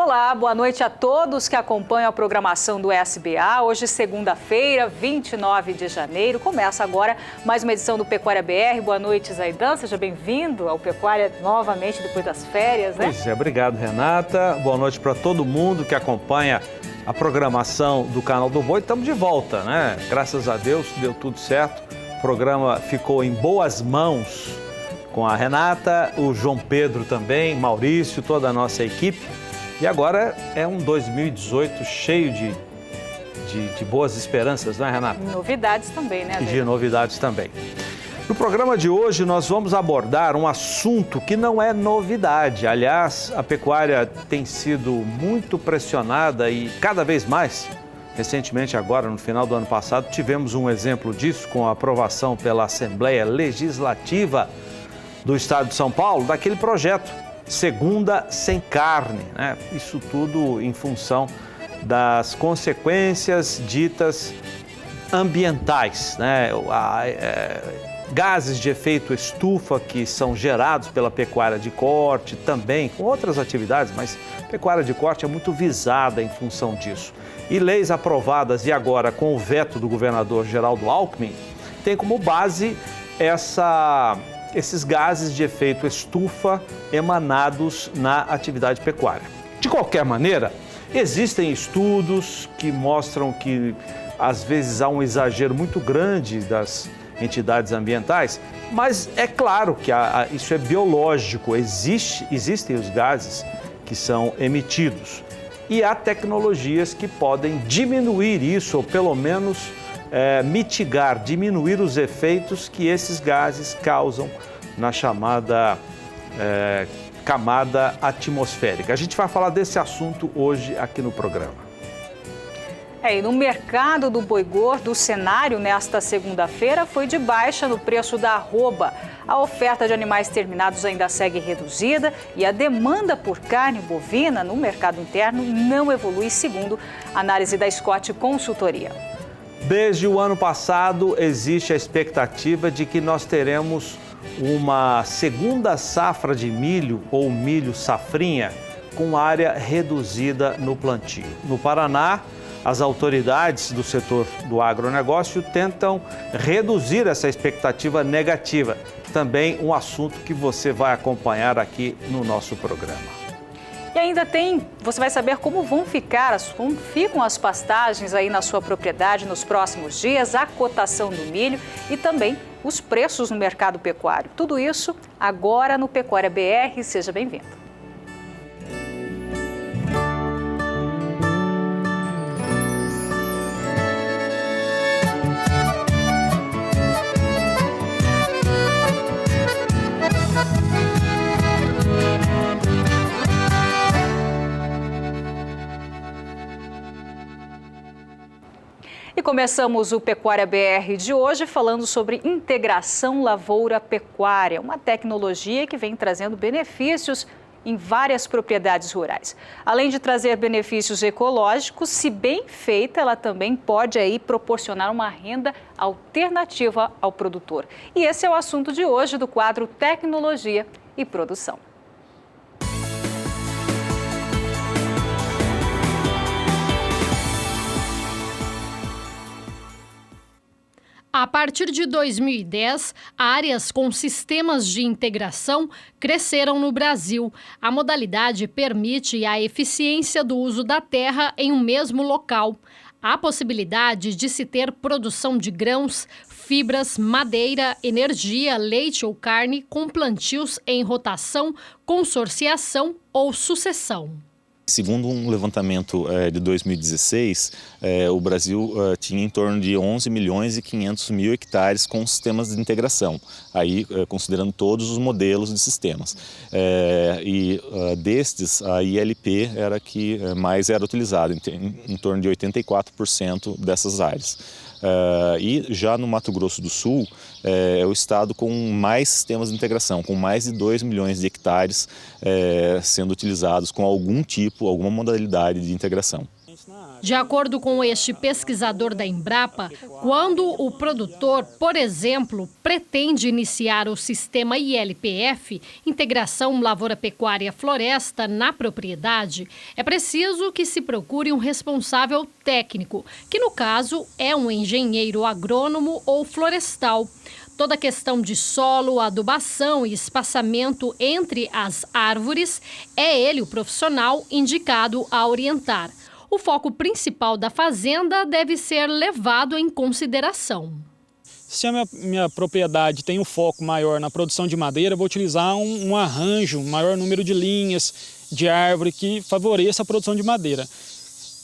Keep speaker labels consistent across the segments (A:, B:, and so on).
A: Olá, boa noite a todos que acompanham a programação do SBA. Hoje, segunda-feira, 29 de janeiro. Começa agora mais uma edição do Pecuária BR. Boa noite, Zaidan. Seja bem-vindo ao Pecuária novamente depois das férias, né?
B: Pois é, obrigado, Renata. Boa noite para todo mundo que acompanha a programação do Canal do Boi. Estamos de volta, né? Graças a Deus, deu tudo certo. O programa ficou em boas mãos com a Renata, o João Pedro também, Maurício, toda a nossa equipe. E agora é um 2018 cheio de boas esperanças, não é, Renata?
A: Novidades também, né,
B: E de novidades também. No programa de hoje, nós vamos abordar um assunto que não é novidade. Aliás, a pecuária tem sido muito pressionada e cada vez mais. Recentemente, agora, no final do ano passado, tivemos um exemplo disso com a aprovação pela Assembleia Legislativa do Estado de São Paulo, daquele projeto Segunda Sem Carne, né? Isso tudo em função das consequências ditas ambientais, né? Gases de efeito estufa que são gerados pela pecuária de corte, também com outras atividades, mas a pecuária de corte é muito visada em função disso. E leis aprovadas e agora com o veto do governador Geraldo Alckmin, tem como base esses gases de efeito estufa emanados na atividade pecuária. De qualquer maneira, existem estudos que mostram que às vezes há um exagero muito grande das entidades ambientais, mas é claro que isso é biológico, existem os gases que são emitidos e há tecnologias que podem diminuir isso ou pelo menos mitigar, diminuir os efeitos que esses gases causam na chamada camada atmosférica. A gente vai falar desse assunto hoje aqui no programa.
A: E no mercado do boi gordo, o cenário nesta segunda-feira foi de baixa no preço da arroba. A oferta de animais terminados ainda segue reduzida e a demanda por carne bovina no mercado interno não evolui, segundo a análise da Scott Consultoria.
B: Desde o ano passado, existe a expectativa de que nós teremos uma segunda safra de milho ou milho safrinha com área reduzida no plantio. No Paraná, as autoridades do setor do agronegócio tentam reduzir essa expectativa negativa. Também um assunto que você vai acompanhar aqui no nosso programa.
A: E ainda você vai saber como ficam as pastagens aí na sua propriedade nos próximos dias, a cotação do milho e também os preços no mercado pecuário. Tudo isso agora no Pecuária BR. Seja bem-vindo. E começamos o Pecuária BR de hoje falando sobre integração lavoura-pecuária, uma tecnologia que vem trazendo benefícios em várias propriedades rurais. Além de trazer benefícios ecológicos, se bem feita, ela também pode proporcionar uma renda alternativa ao produtor. E esse é o assunto de hoje do quadro Tecnologia e Produção.
C: A partir de 2010, áreas com sistemas de integração cresceram no Brasil. A modalidade permite a eficiência do uso da terra em um mesmo local. Há possibilidade de se ter produção de grãos, fibras, madeira, energia, leite ou carne com plantios em rotação, consorciação ou sucessão.
D: Segundo um levantamento de 2016, o Brasil tinha em torno de 11 milhões e 500 mil hectares com sistemas de integração, aí considerando todos os modelos de sistemas. Destes, a ILP era a que mais era utilizada, em torno de 84% dessas áreas. E já no Mato Grosso do Sul, é o estado com mais sistemas de integração, com mais de 2 milhões de hectares sendo utilizados com algum tipo, alguma modalidade de integração.
C: De acordo com este pesquisador da Embrapa, quando o produtor, por exemplo, pretende iniciar o sistema ILPF, Integração Lavoura Pecuária Floresta, na propriedade, é preciso que se procure um responsável técnico, que no caso é um engenheiro agrônomo ou florestal. Toda a questão de solo, adubação e espaçamento entre as árvores, é ele o profissional indicado a orientar. O foco principal da fazenda deve ser levado em consideração.
E: Se a minha propriedade tem um foco maior na produção de madeira, eu vou utilizar um arranjo, um maior número de linhas de árvore que favoreça a produção de madeira.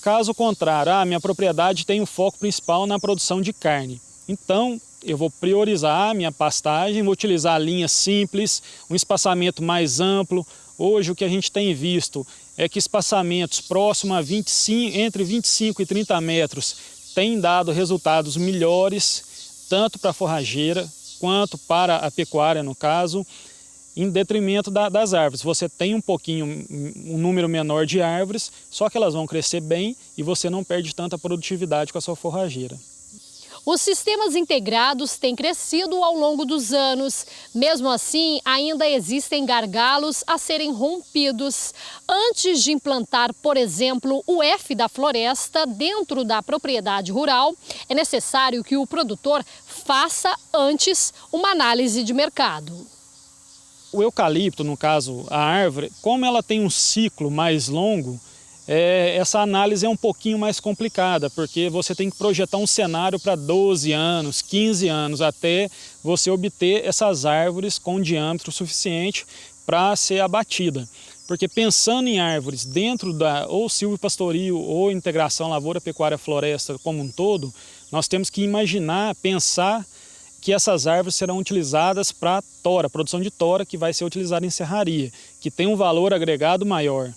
E: Caso contrário, a minha propriedade tem um foco principal na produção de carne. Então, eu vou priorizar a minha pastagem, vou utilizar linhas simples, um espaçamento mais amplo. Hoje o que a gente tem visto é que espaçamentos próximos a entre 25 e 30 metros têm dado resultados melhores, tanto para a forrageira quanto para a pecuária, no caso, em detrimento das árvores. Você tem um número menor de árvores, só que elas vão crescer bem e você não perde tanta produtividade com a sua forrageira.
C: Os sistemas integrados têm crescido ao longo dos anos. Mesmo assim, ainda existem gargalos a serem rompidos. Antes de implantar, por exemplo, o F da floresta dentro da propriedade rural, é necessário que o produtor faça antes uma análise de mercado.
E: O eucalipto, no caso a árvore, como ela tem um ciclo mais longo, essa análise é um pouquinho mais complicada, porque você tem que projetar um cenário para 12 anos, 15 anos, até você obter essas árvores com diâmetro suficiente para ser abatida. Porque pensando em árvores dentro ou silvopastoril ou integração lavoura-pecuária-floresta como um todo, nós temos que pensar que essas árvores serão utilizadas para tora, produção de tora, que vai ser utilizada em serraria, que tem um valor agregado maior.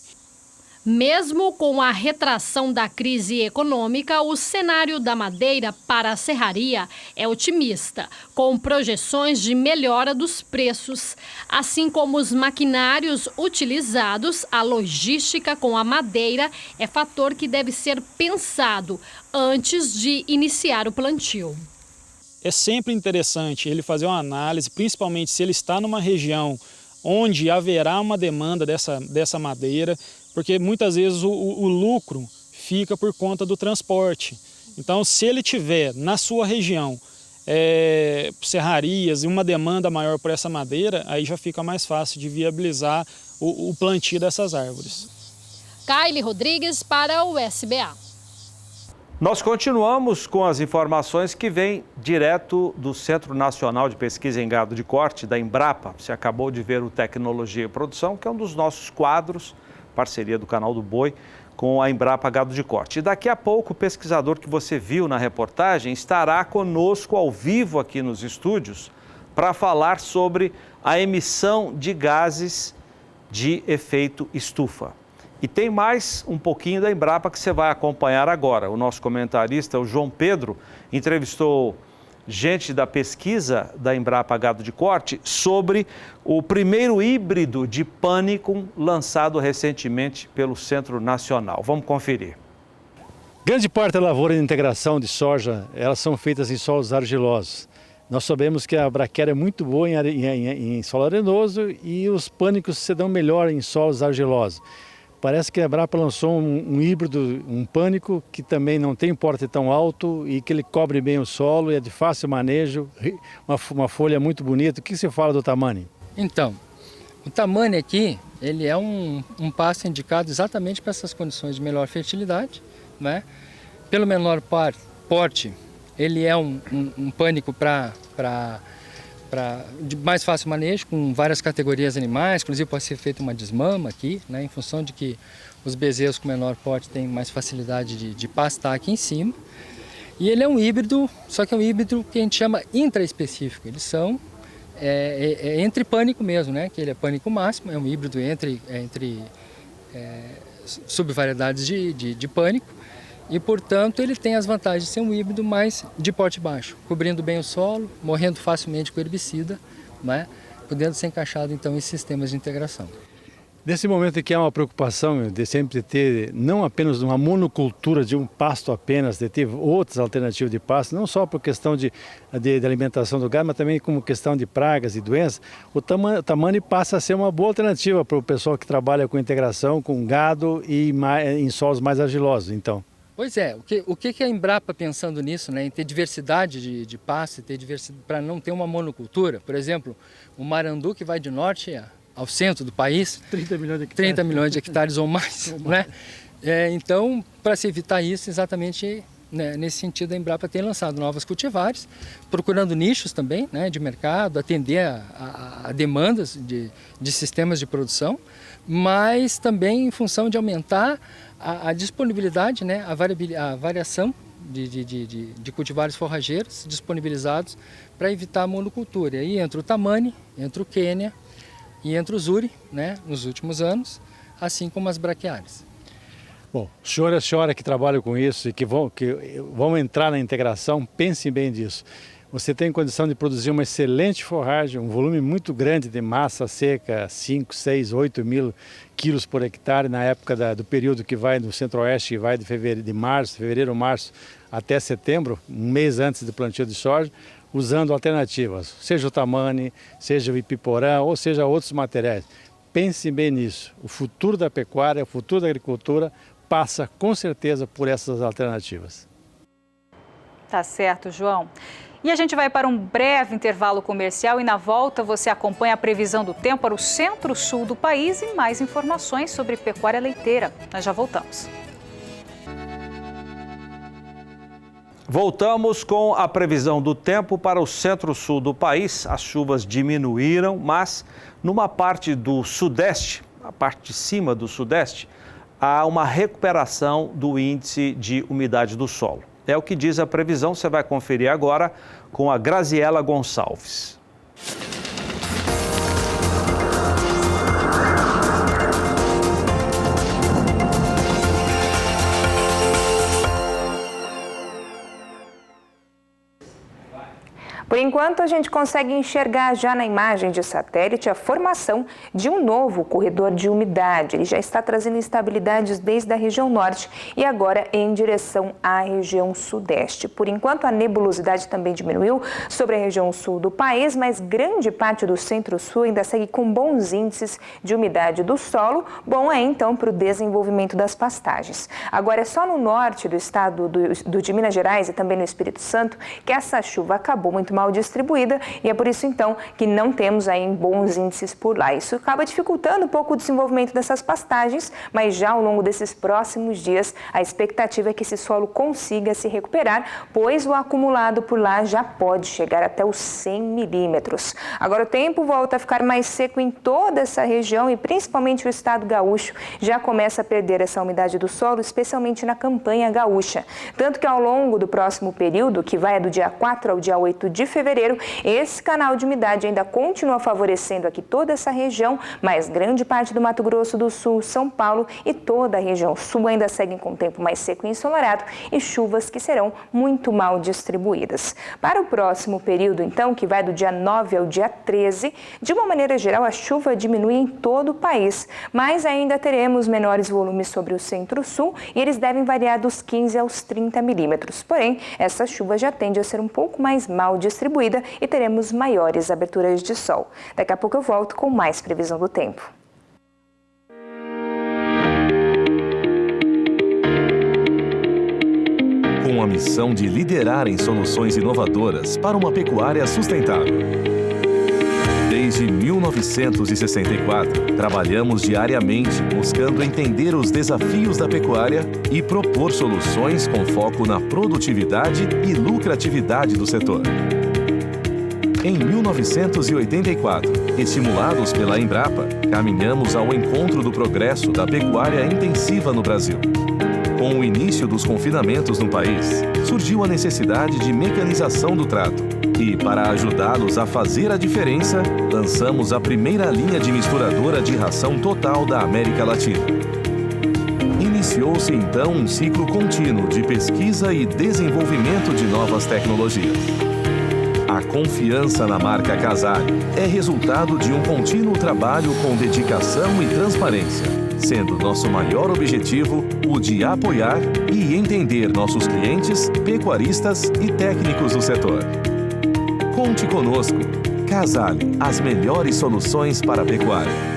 C: Mesmo com a retração da crise econômica, o cenário da madeira para a serraria é otimista, com projeções de melhora dos preços. Assim como os maquinários utilizados, a logística com a madeira é fator que deve ser pensado antes de iniciar o plantio.
E: É sempre interessante ele fazer uma análise, principalmente se ele está numa região onde haverá uma demanda dessa madeira, porque muitas vezes o lucro fica por conta do transporte. Então, se ele tiver na sua região serrarias e uma demanda maior por essa madeira, aí já fica mais fácil de viabilizar o plantio dessas árvores.
C: Kaile Rodrigues para o SBA.
B: Nós continuamos com as informações que vêm direto do Centro Nacional de Pesquisa em Gado de Corte, da Embrapa. Você acabou de ver o Tecnologia e Produção, que é um dos nossos quadros, parceria do Canal do Boi, com a Embrapa Gado de Corte. E daqui a pouco o pesquisador que você viu na reportagem estará conosco ao vivo aqui nos estúdios para falar sobre a emissão de gases de efeito estufa. E tem mais um pouquinho da Embrapa que você vai acompanhar agora. O nosso comentarista, o João Pedro, entrevistou gente da pesquisa da Embrapa Gado de Corte sobre o primeiro híbrido de pânico lançado recentemente pelo Centro Nacional. Vamos conferir.
F: Grande parte da lavoura de integração de soja, elas são feitas em solos argilosos. Nós sabemos que a braquiária é muito boa em solo arenoso e os pânicos se dão melhor em solos argilosos. Parece que a Embrapa lançou um híbrido, um pânico, que também não tem porte tão alto e que ele cobre bem o solo e é de fácil manejo, uma folha muito bonita. O que você fala do tamanho?
G: Então, o tamanho aqui, ele é um pasto indicado exatamente para essas condições de melhor fertilidade, né? Pelo menor porte, ele é um pânico de mais fácil manejo, com várias categorias animais, inclusive pode ser feita uma desmama aqui, né, em função de que os bezerros com menor porte têm mais facilidade de pastar aqui em cima. E ele é um híbrido, só que é um híbrido que a gente chama intraespecífico. Eles são entre pânico mesmo, né, que ele é pânico máximo, é um híbrido entre subvariedades de pânico. E, portanto, ele tem as vantagens de ser um híbrido mais de porte baixo, cobrindo bem o solo, morrendo facilmente com herbicida, né? Podendo ser encaixado, então, em sistemas de integração.
F: Nesse momento em que há uma preocupação de sempre ter não apenas uma monocultura de um pasto apenas, de ter outras alternativas de pasto, não só por questão de alimentação do gado, mas também como questão de pragas e doenças, o Tamani passa a ser uma boa alternativa para o pessoal que trabalha com integração, com gado e em solos mais argilosos. Então.
G: Pois é, o que a Embrapa pensando nisso, né, em ter diversidade de pasto, ter diversidade para não ter uma monocultura? Por exemplo, o Marandu, que vai de norte ao centro do país,
F: 30 milhões de hectares,
G: 30 milhões de hectares ou mais, né? Então, para se evitar isso, exatamente, né, nesse sentido, a Embrapa tem lançado novas cultivares, procurando nichos também, né, de mercado, atender a demandas de sistemas de produção, mas também em função de aumentar a disponibilidade, né, a variação de cultivares forrageiros disponibilizados para evitar a monocultura. E aí entra o Tamani, entra o Quênia e entra o Zuri, né, nos últimos anos, assim como as braquiárias.
F: Bom, o senhor e a senhora que trabalham com isso e que vão entrar na integração, pensem bem disso. Você tem condição de produzir uma excelente forragem, um volume muito grande de massa seca, 5, 6, 8 mil quilos por hectare, na época do período que vai no centro-oeste, que vai de fevereiro, março até setembro, um mês antes do plantio de soja, usando alternativas, seja o Tamani, seja o Ipiporã, ou seja outros materiais. Pense bem nisso. O futuro da pecuária, o futuro da agricultura passa com certeza por essas alternativas.
A: Tá certo, João. E a gente vai para um breve intervalo comercial e na volta você acompanha a previsão do tempo para o centro-sul do país e mais informações sobre pecuária leiteira. Nós já voltamos.
B: Voltamos com a previsão do tempo para o centro-sul do país. As chuvas diminuíram, mas numa parte do sudeste, a parte de cima do sudeste, há uma recuperação do índice de umidade do solo. É o que diz a previsão, você vai conferir agora com a Graziela Gonçalves.
H: Por enquanto, a gente consegue enxergar já na imagem de satélite a formação de um novo corredor de umidade. Ele já está trazendo instabilidades desde a região norte e agora em direção à região sudeste. Por enquanto, a nebulosidade também diminuiu sobre a região sul do país, mas grande parte do centro-sul ainda segue com bons índices de umidade do solo. Bom é então para o desenvolvimento das pastagens. Agora é só no norte do estado de Minas Gerais e também no Espírito Santo que essa chuva acabou muito mal distribuída e é por isso então que não temos aí bons índices por lá. Isso acaba dificultando um pouco o desenvolvimento dessas pastagens, mas já ao longo desses próximos dias a expectativa é que esse solo consiga se recuperar, pois o acumulado por lá já pode chegar até os 100 milímetros. Agora o tempo volta a ficar mais seco em toda essa região e principalmente o estado gaúcho já começa a perder essa umidade do solo, especialmente na campanha gaúcha. Tanto que ao longo do próximo período, que vai do dia 4 ao dia 8 de fevereiro, esse canal de umidade ainda continua favorecendo aqui toda essa região, mas grande parte do Mato Grosso do Sul, São Paulo e toda a região sul ainda seguem com tempo mais seco e ensolarado e chuvas que serão muito mal distribuídas. Para o próximo período, então, que vai do dia 9 ao dia 13, de uma maneira geral, a chuva diminui em todo o país, mas ainda teremos menores volumes sobre o centro-sul e eles devem variar dos 15 aos 30 milímetros. Porém, essa chuva já tende a ser um pouco mais mal distribuída e teremos maiores aberturas de sol. Daqui a pouco eu volto com mais previsão do tempo.
I: Com a missão de liderar em soluções inovadoras para uma pecuária sustentável. Desde 1964, trabalhamos diariamente buscando entender os desafios da pecuária e propor soluções com foco na produtividade e lucratividade do setor. Em 1984, estimulados pela Embrapa, caminhamos ao encontro do progresso da pecuária intensiva no Brasil. Com o início dos confinamentos no país, surgiu a necessidade de mecanização do trato e, para ajudá-los a fazer a diferença, lançamos a primeira linha de misturadora de ração total da América Latina. Iniciou-se então um ciclo contínuo de pesquisa e desenvolvimento de novas tecnologias. A confiança na marca Casale é resultado de um contínuo trabalho com dedicação e transparência, sendo nosso maior objetivo o de apoiar e entender nossos clientes, pecuaristas e técnicos do setor. Conte conosco. Casale, as melhores soluções para a pecuária.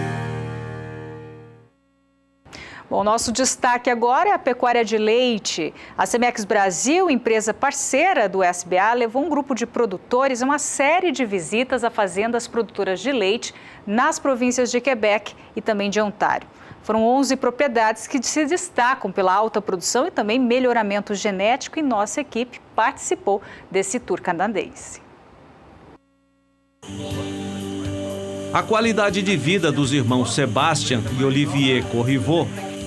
A: Bom, nosso destaque agora é a pecuária de leite. A Cemex Brasil, empresa parceira do SBA, levou um grupo de produtores a uma série de visitas a fazendas produtoras de leite nas províncias de Quebec e também de Ontário. Foram 11 propriedades que se destacam pela alta produção e também melhoramento genético, e nossa equipe participou desse tour canadense.
B: A qualidade de vida dos irmãos Sebastian e Olivier Corriveau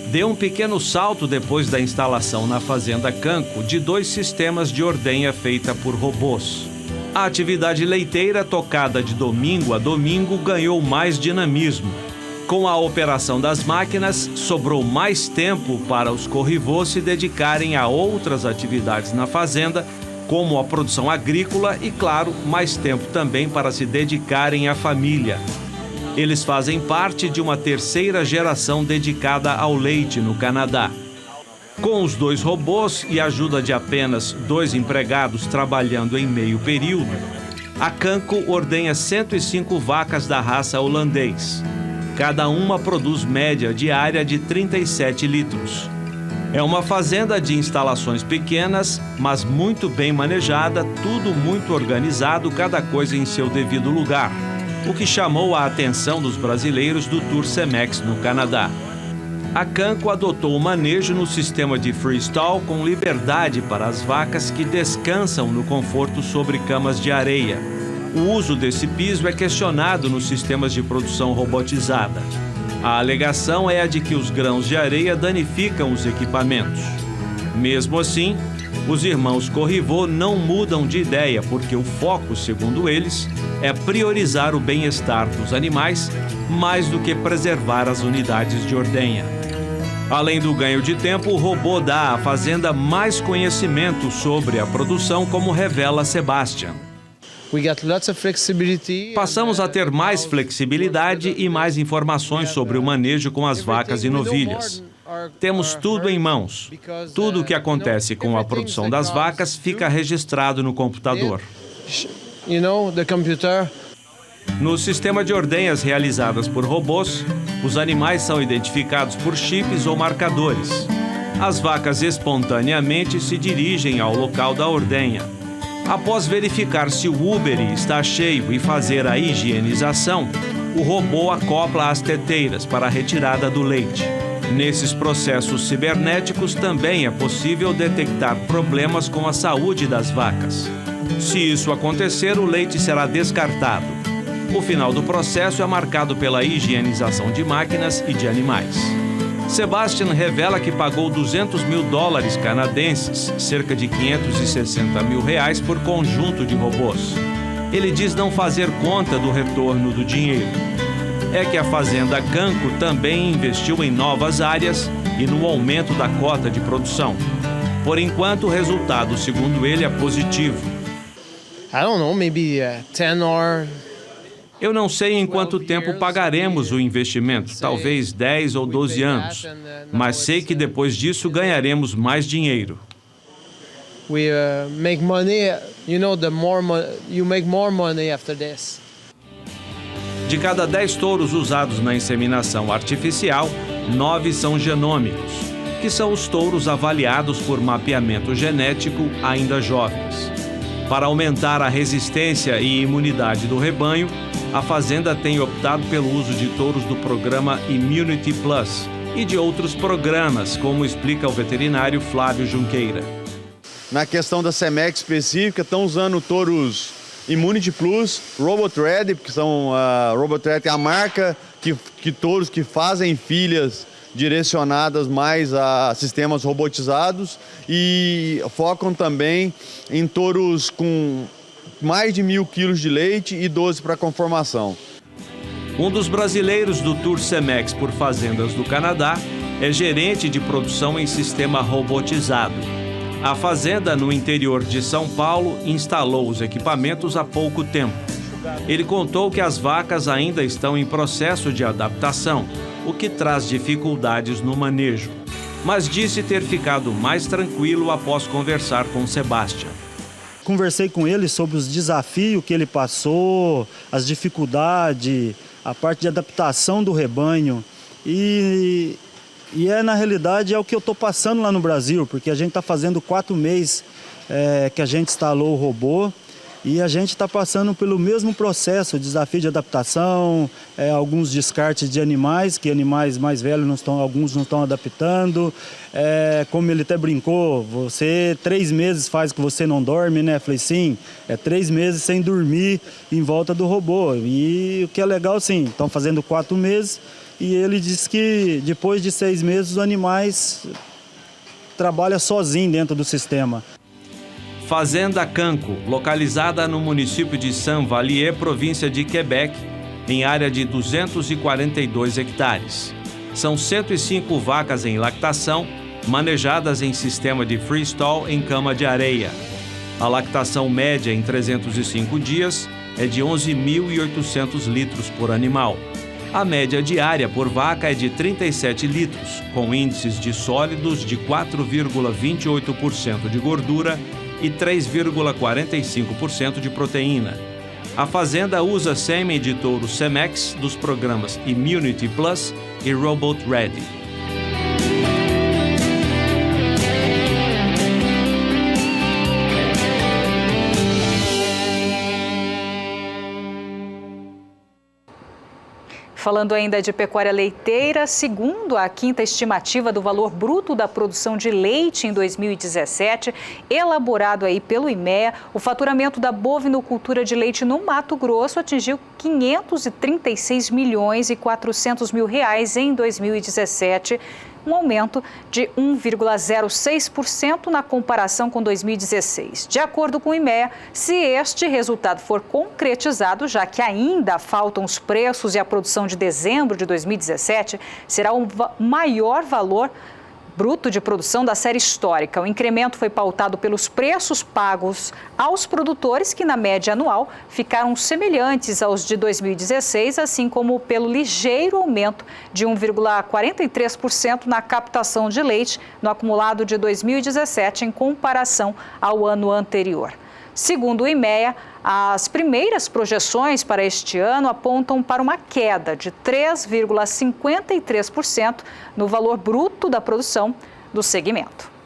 B: deu um pequeno salto depois da instalação na Fazenda Canco de 2 sistemas de ordenha feita por robôs. A atividade leiteira, tocada de domingo a domingo, ganhou mais dinamismo. Com a operação das máquinas, sobrou mais tempo para os Corriveau se dedicarem a outras atividades na fazenda, como a produção agrícola e, claro, mais tempo também para se dedicarem à família. Eles fazem parte de uma 3ª geração dedicada ao leite no Canadá. Com os 2 robôs e a ajuda de apenas 2 empregados trabalhando em meio período, a Canco ordenha 105 vacas da raça holandês. Cada uma produz média diária de 37 litros. É uma fazenda de instalações pequenas, mas muito bem manejada, tudo muito organizado, cada coisa em seu devido lugar, o que chamou a atenção dos brasileiros do Tour Cemex no Canadá. A Canco adotou o manejo no sistema de freestyle com liberdade para as vacas que descansam no conforto sobre camas de areia. O uso desse piso é questionado nos sistemas de produção robotizada. A alegação é a de que os grãos de areia danificam os equipamentos. Mesmo assim, os irmãos Corriveau não mudam de ideia, porque o foco, segundo eles, é priorizar o bem-estar dos animais mais do que preservar as unidades de ordenha. Além do ganho de tempo, o robô dá à fazenda mais conhecimento sobre a produção, como revela Sebastian. Passamos a ter mais flexibilidade e mais informações sobre o manejo com as vacas e novilhas. Temos tudo em mãos. Tudo o que acontece com a produção das vacas fica registrado no computador. No sistema de ordenhas realizadas por robôs, os animais são identificados por chips ou marcadores. As vacas espontaneamente se dirigem ao local da ordenha. Após verificar se o úbere está cheio e fazer a higienização, o robô acopla as teteiras para a retirada do leite. Nesses processos cibernéticos também é possível detectar problemas com a saúde das vacas. Se isso acontecer, o leite será descartado. O final do processo é marcado pela higienização de máquinas e de animais. Sebastian revela que pagou $200 mil canadenses, cerca de R$560 mil, por conjunto de robôs. Ele diz não fazer conta do retorno do dinheiro. É que a Fazenda Canco também investiu em novas áreas e no aumento da cota de produção. Por enquanto, o resultado, segundo ele, é positivo. Eu não sei em quanto tempo pagaremos o investimento, talvez 10 ou 12 anos, mas sei que depois disso ganharemos mais dinheiro. De cada 10 touros usados na inseminação artificial, 9 são genômicos, que são os touros avaliados por mapeamento genético ainda jovens. Para aumentar a resistência e imunidade do rebanho, a fazenda tem optado pelo uso de touros do programa Immunity Plus e de outros programas, como explica o veterinário Flávio Junqueira.
J: Na questão da Cemex específica, estão usando touros Immunity Plus, RoboTread, porque são RoboTread é a marca que touros que fazem filhas direcionadas mais a sistemas robotizados, e focam também em touros com mais de 1.000 quilos de leite e 12 para conformação.
B: Um dos brasileiros do Tour Cemex por fazendas do Canadá é gerente de produção em sistema robotizado. A fazenda no interior de São Paulo instalou os equipamentos há pouco tempo. Ele contou que as vacas ainda estão em processo de adaptação, o que traz dificuldades no manejo. Mas disse ter ficado mais tranquilo após conversar com Sebastião.
K: Conversei com ele sobre os desafios que ele passou, as dificuldades, a parte de adaptação do rebanho. E na realidade é o que eu estou passando lá no Brasil, porque a gente está fazendo 4 meses que a gente instalou o robô e a gente está passando pelo mesmo processo, desafio de adaptação, alguns descartes de animais, que animais mais velhos alguns não estão adaptando. Como ele até brincou, 3 meses faz que você não dorme, né? Falei, sim, 3 meses sem dormir em volta do robô. E o que é legal, sim, estão fazendo 4 meses. E ele disse que depois de 6 meses os animais trabalham sozinhos dentro do sistema.
B: Fazenda Canco, localizada no município de Saint-Vallier, província de Quebec, em área de 242 hectares. São 105 vacas em lactação, manejadas em sistema de freestall em cama de areia. A lactação média em 305 dias é de 11.800 litros por animal. A média diária por vaca é de 37 litros, com índices de sólidos de 4,28% de gordura e 3,45% de proteína. A fazenda usa sêmen de touro Cemex dos programas Immunity Plus e Robot Ready.
A: Falando ainda de pecuária leiteira, segundo a 5ª estimativa do valor bruto da produção de leite em 2017, elaborado aí pelo IMEA, o faturamento da bovinocultura de leite no Mato Grosso atingiu 536 milhões e 400 mil reais em 2017, um aumento de 1,06% na comparação com 2016. De acordo com o IMEA, se este resultado for concretizado, já que ainda faltam os preços e a produção de dezembro de 2017, será o maior valor bruto de produção da série histórica. O incremento foi pautado pelos preços pagos aos produtores, que na média anual ficaram semelhantes aos de 2016, assim como pelo ligeiro aumento de 1,43% na captação de leite no acumulado de 2017 em comparação ao ano anterior. Segundo o IMEA, as primeiras projeções para este ano apontam para uma queda de 3,53% no valor bruto da produção do segmento.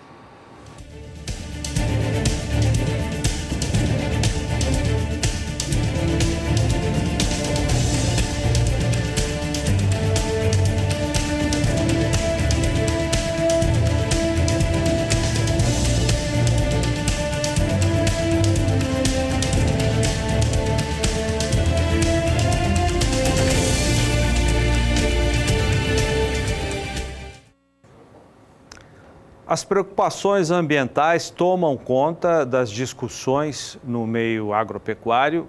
B: As preocupações ambientais tomam conta das discussões no meio agropecuário,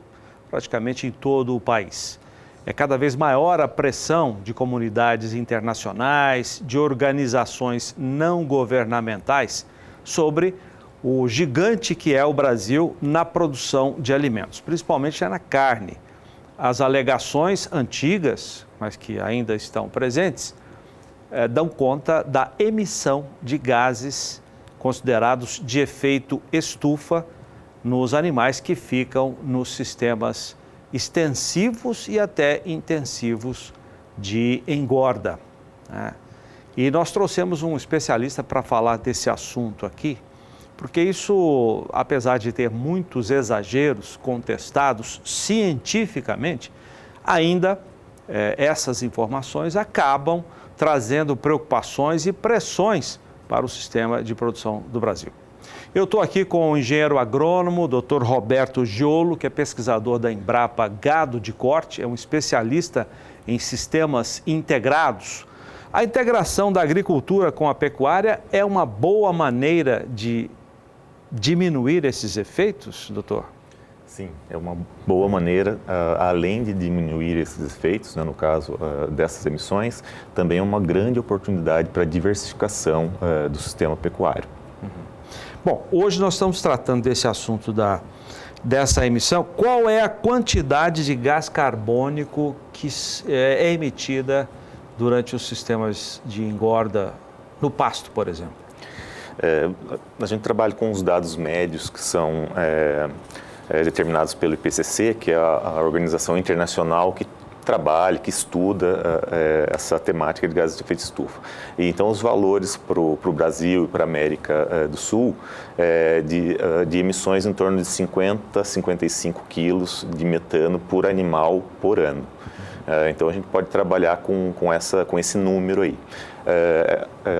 B: praticamente em todo o país. É cada vez maior a pressão de comunidades internacionais, de organizações não governamentais, sobre o gigante que é o Brasil na produção de alimentos, principalmente na carne. As alegações antigas, mas que ainda estão presentes, dão conta da emissão de gases considerados de efeito estufa nos animais que ficam nos sistemas extensivos e até intensivos de engorda, né? E nós trouxemos um especialista para falar desse assunto aqui, porque isso, apesar de ter muitos exageros contestados cientificamente, ainda essas informações acabam trazendo preocupações e pressões para o sistema de produção do Brasil. Eu estou aqui com o engenheiro agrônomo, Dr. Roberto Giolo, que é pesquisador da Embrapa Gado de Corte, é um especialista em sistemas integrados. A integração da agricultura com a pecuária é uma boa maneira de diminuir esses efeitos, doutor?
D: Sim, é uma boa maneira, além de diminuir esses efeitos, né, no caso dessas emissões, também é uma grande oportunidade para a diversificação do sistema pecuário.
B: Bom, hoje nós estamos tratando desse assunto dessa emissão. Qual é a quantidade de gás carbônico que é emitida durante os sistemas de engorda no pasto, por exemplo?
D: A gente trabalha com os dados médios que são determinados pelo IPCC, que é a organização internacional que trabalha, que estuda essa temática de gases de efeito estufa. E, então, os valores para o Brasil e para a América do Sul de emissões em torno de 50 a 55 quilos de metano por animal por ano. Então, a gente pode trabalhar com esse número aí.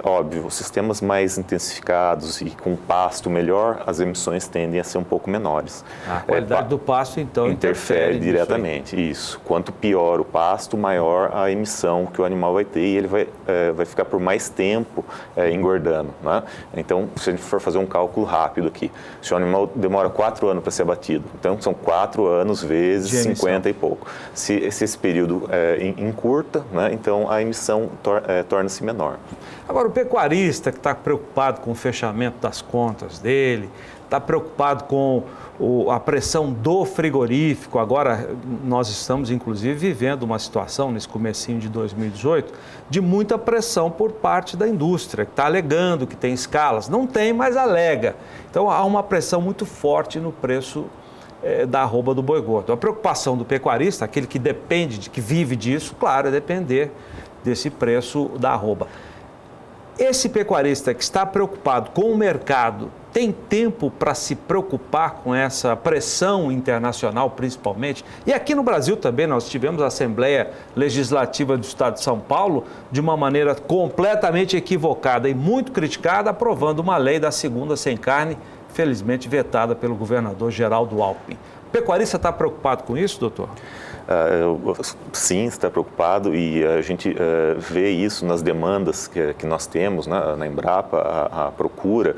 D: Óbvio, os sistemas mais intensificados e com pasto melhor, as emissões tendem a ser um pouco menores.
B: A qualidade do pasto, então,
D: interfere diretamente. Isso. Quanto pior o pasto, maior a emissão que o animal vai ter e ele vai ficar por mais tempo engordando, né? Então, se a gente for fazer um cálculo rápido aqui, se o animal demora 4 anos para ser abatido, então são 4 anos vezes 50 e pouco. Se esse período encurta, né, então a emissão torna-se menor.
B: Agora, o pecuarista que está preocupado com o fechamento das contas dele, está preocupado com a pressão do frigorífico. Agora, nós estamos, inclusive, vivendo uma situação, nesse comecinho de 2018, de muita pressão por parte da indústria, que está alegando que tem escalas. Não tem, mas alega. Então, há uma pressão muito forte no preço da arroba do boi gordo. A preocupação do pecuarista, aquele que depende, que vive disso, claro, é depender desse preço da arroba. Esse pecuarista que está preocupado com o mercado tem tempo para se preocupar com essa pressão internacional, principalmente? E aqui no Brasil também nós tivemos a Assembleia Legislativa do Estado de São Paulo, de uma maneira completamente equivocada e muito criticada, aprovando uma lei da segunda sem carne, felizmente vetada pelo governador Geraldo Alckmin. O pecuarista está preocupado com isso, doutor?
D: Sim, está preocupado e a gente vê isso nas demandas que nós temos, né, na Embrapa, a procura,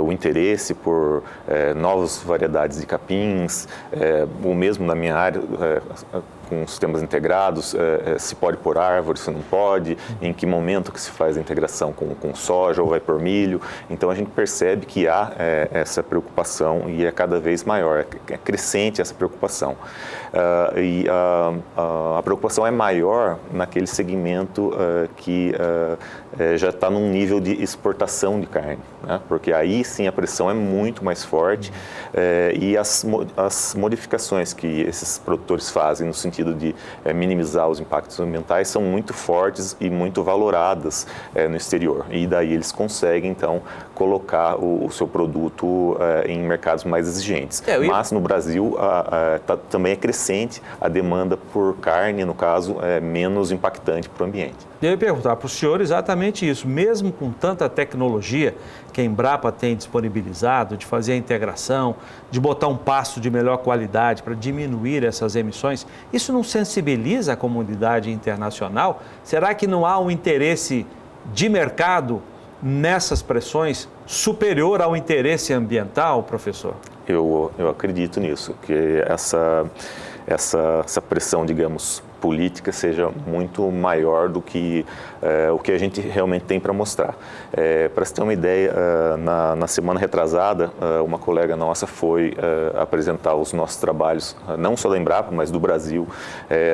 D: o interesse por novas variedades de capins, ou mesmo na minha área, com sistemas integrados, se pode pôr árvore, se não pode, em que momento que se faz a integração com soja ou vai por milho. Então a gente percebe que há essa preocupação e é cada vez maior, é crescente essa preocupação. E a preocupação é maior naquele segmento que já está num nível de exportação de carne, né? Porque aí sim a pressão é muito mais forte e as modificações que esses produtores fazem no sentido de minimizar os impactos ambientais são muito fortes e muito valoradas no exterior. E daí eles conseguem, então, colocar o seu produto em mercados mais exigentes. Mas no Brasil também é crescente a demanda por carne, no caso, menos impactante para o ambiente.
B: Eu ia perguntar para o senhor exatamente isso. Mesmo com tanta tecnologia que a Embrapa tem disponibilizado, de fazer a integração, de botar um pasto de melhor qualidade para diminuir essas emissões, isso não sensibiliza a comunidade internacional? Será que não há um interesse de mercado nessas pressões superior ao interesse ambiental, professor?
D: Eu acredito nisso, que essa pressão, digamos, política seja muito maior do que o que a gente realmente tem para mostrar. Para você ter uma ideia, na semana retrasada, uma colega nossa foi apresentar os nossos trabalhos, não só da Embrapa, mas do Brasil,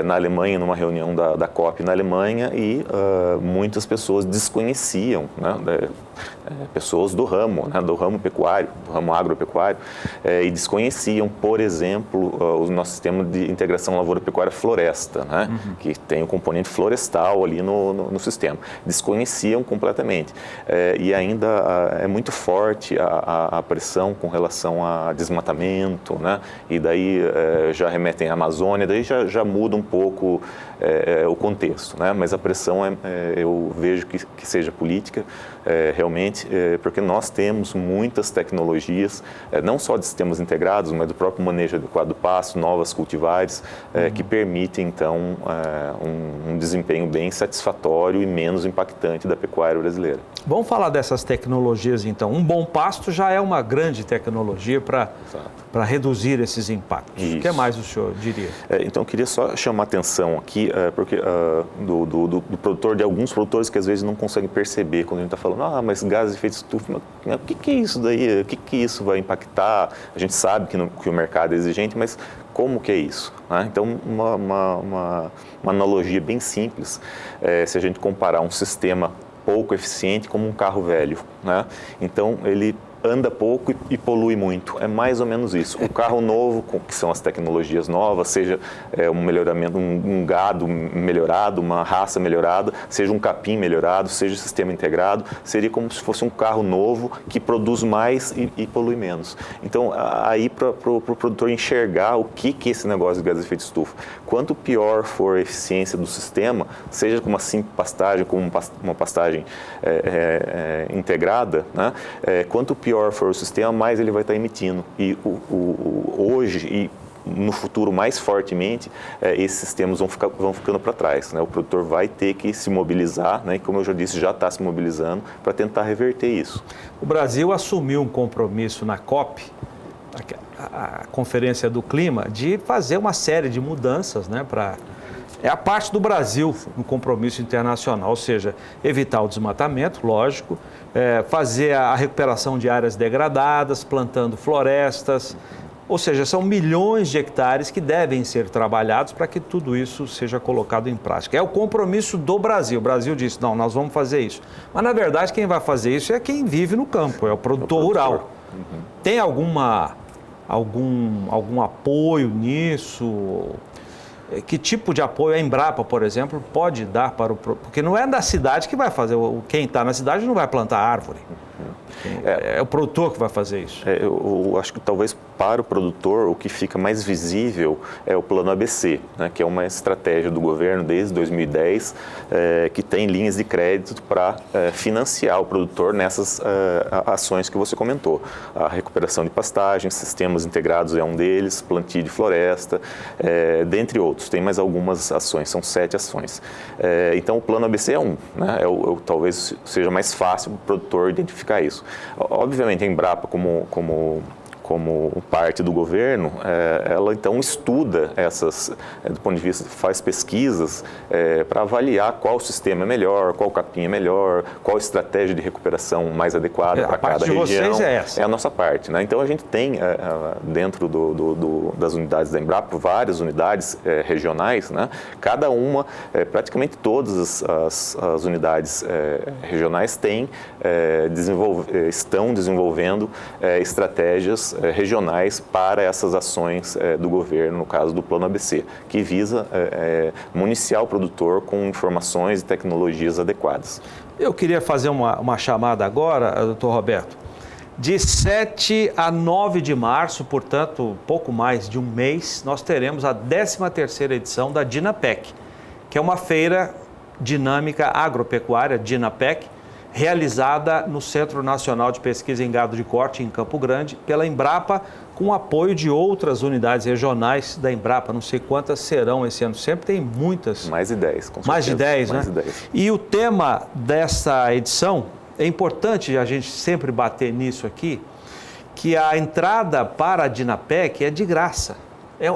D: na Alemanha, numa reunião da COP na Alemanha, e muitas pessoas desconheciam, né, pessoas do ramo, né, do ramo pecuário, do ramo agropecuário, e desconheciam, por exemplo, o nosso sistema de integração lavoura-pecuária-floresta, né, que tem o componente florestal ali no sistema. Desconheciam completamente. E ainda é muito forte a pressão com relação a desmatamento, né, e daí já remetem à Amazônia, daí já muda um pouco o contexto, né, mas a pressão eu vejo que seja política, realmente, porque nós temos muitas tecnologias, não só de sistemas integrados, mas do próprio manejo adequado do pasto, novas cultivares, que permitem, então, um desempenho bem satisfatório e menos impactante da pecuária brasileira.
B: Vamos falar dessas tecnologias, então. Um bom pasto já é uma grande tecnologia para para reduzir esses impactos.
D: Isso.
B: O que mais o senhor diria?
D: Então, eu queria só chamar a atenção aqui, porque do produtor, de alguns produtores que às vezes não conseguem perceber quando a gente está falando, mas gases de efeito estufa, mas o que é isso daí? O que isso vai impactar? A gente sabe que o mercado é exigente, mas como que é isso? Então, uma analogia bem simples, se a gente comparar um sistema pouco eficiente como um carro velho, Então, ele anda pouco e polui muito. É mais ou menos isso. O carro novo, que são as tecnologias novas, seja um melhoramento, um gado melhorado, uma raça melhorada, seja um capim melhorado, seja um sistema integrado, seria como se fosse um carro novo que produz mais e polui menos. Então, aí para o produtor enxergar o que é esse negócio de gases de efeito estufa. Quanto pior for a eficiência do sistema, seja com uma simples pastagem, como uma pastagem integrada, quanto pior for o sistema, mais ele vai estar emitindo. E hoje e no futuro mais fortemente, esses sistemas vão ficando para trás. O produtor vai ter que se mobilizar, e como eu já disse, já está se mobilizando para tentar reverter isso.
B: O Brasil assumiu um compromisso na COP, a Conferência do Clima, de fazer uma série de mudanças, É a parte do Brasil no compromisso internacional, ou seja, evitar o desmatamento, lógico, fazer a recuperação de áreas degradadas, plantando florestas, ou seja, são milhões de hectares que devem ser trabalhados para que tudo isso seja colocado em prática. É o compromisso do Brasil. O Brasil disse, não, nós vamos fazer isso. Mas, na verdade, quem vai fazer isso é quem vive no campo, é o produtor rural. Uhum. Tem algum apoio nisso? Que tipo de apoio a Embrapa, por exemplo, pode dar para o... Porque não é da cidade que vai fazer, quem está na cidade não vai plantar árvore. É o produtor que vai fazer isso.
D: Eu acho que talvez para o produtor o que fica mais visível é o Plano ABC, que é uma estratégia do governo desde 2010, que tem linhas de crédito para financiar o produtor nessas ações que você comentou. A recuperação de pastagens, sistemas integrados é um deles, plantio de floresta, dentre outros. Tem mais algumas ações, são 7 ações. Então o Plano ABC é um, talvez seja mais fácil para o produtor identificar isso. Obviamente, a Embrapa, como parte do governo, ela então estuda essas, do ponto de vista, faz pesquisas para avaliar qual sistema é melhor, qual capim é melhor, qual estratégia de recuperação mais adequada para cada região. A parte de vocês é essa. É a nossa parte, Então a gente tem dentro das unidades da Embrapa várias unidades regionais, Cada uma, praticamente todas as unidades regionais estão desenvolvendo estratégias regionais para essas ações do governo, no caso do Plano ABC, que visa municiar o produtor com informações e tecnologias adequadas.
B: Eu queria fazer uma chamada agora, doutor Roberto. De 7 a 9 de março, portanto, pouco mais de um mês, nós teremos a 13ª edição da DINAPEC, que é uma feira dinâmica agropecuária, DINAPEC, realizada no Centro Nacional de Pesquisa em Gado de Corte, em Campo Grande, pela Embrapa, com apoio de outras unidades regionais da Embrapa. Não sei quantas serão esse ano, sempre tem muitas.
D: Mais de 10, com certeza.
B: Mais de 10,
D: Mais de 10.
B: E o tema dessa edição, é importante a gente sempre bater nisso aqui, que a entrada para a DINAPEC é de graça. É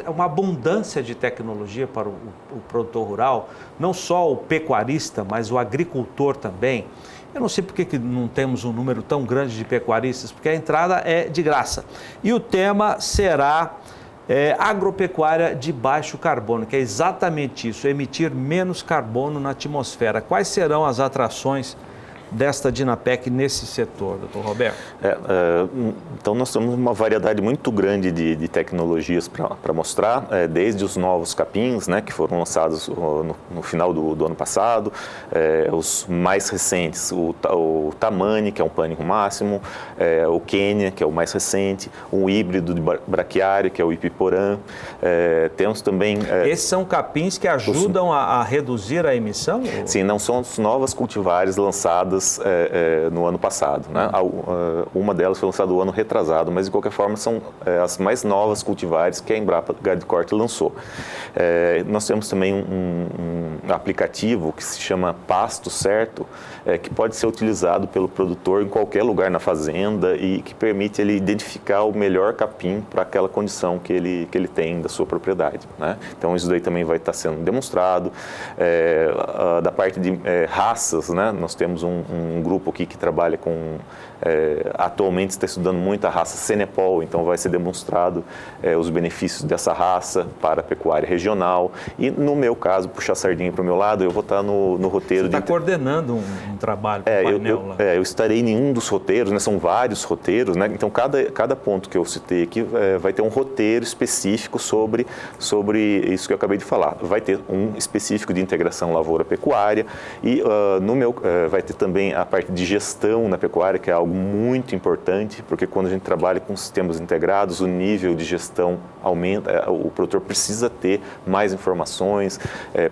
B: uma abundância de tecnologia para o produtor rural, não só o pecuarista, mas o agricultor também. Eu não sei por que não temos um número tão grande de pecuaristas, porque a entrada é de graça. E o tema será agropecuária de baixo carbono, que é exatamente isso, emitir menos carbono na atmosfera. Quais serão as atrações desta DINAPEC nesse setor, doutor Roberto?
D: Então, nós temos uma variedade muito grande de tecnologias para mostrar, desde os novos capins, que foram lançados no final do ano passado, os mais recentes, o Tamani, que é um pânico máximo, o Quênia, que é o mais recente, um híbrido de braquiária, que é o Ipiporã. Temos também...
B: Esses são capins que ajudam a reduzir a emissão?
D: Sim, não são as novas cultivares lançadas lançadas no ano passado, né? Uma delas foi lançada no ano retrasado, mas de qualquer forma são as mais novas cultivares que a Embrapa Gado de Corte lançou. Nós temos também um aplicativo que se chama Pasto Certo, que pode ser utilizado pelo produtor em qualquer lugar na fazenda e que permite ele identificar o melhor capim para aquela condição que ele tem da sua propriedade, né? Então isso daí também vai estar sendo demonstrado. Da parte de raças, né? Nós temos um grupo aqui que trabalha com, atualmente está estudando muito a raça Senepol, então vai ser demonstrado os benefícios dessa raça para a pecuária regional. E no meu caso, puxar a sardinha para o meu lado, eu vou estar no roteiro.
B: Você está coordenando um trabalho com o painel lá.
D: Eu estarei em um dos roteiros, né? São vários roteiros, né? Então cada ponto que eu citei aqui vai ter um roteiro específico sobre isso que eu acabei de falar. Vai ter um específico de integração lavoura-pecuária e vai ter também a parte de gestão na pecuária, que é algo muito importante, porque quando a gente trabalha com sistemas integrados, o nível de gestão aumenta, o produtor precisa ter mais informações,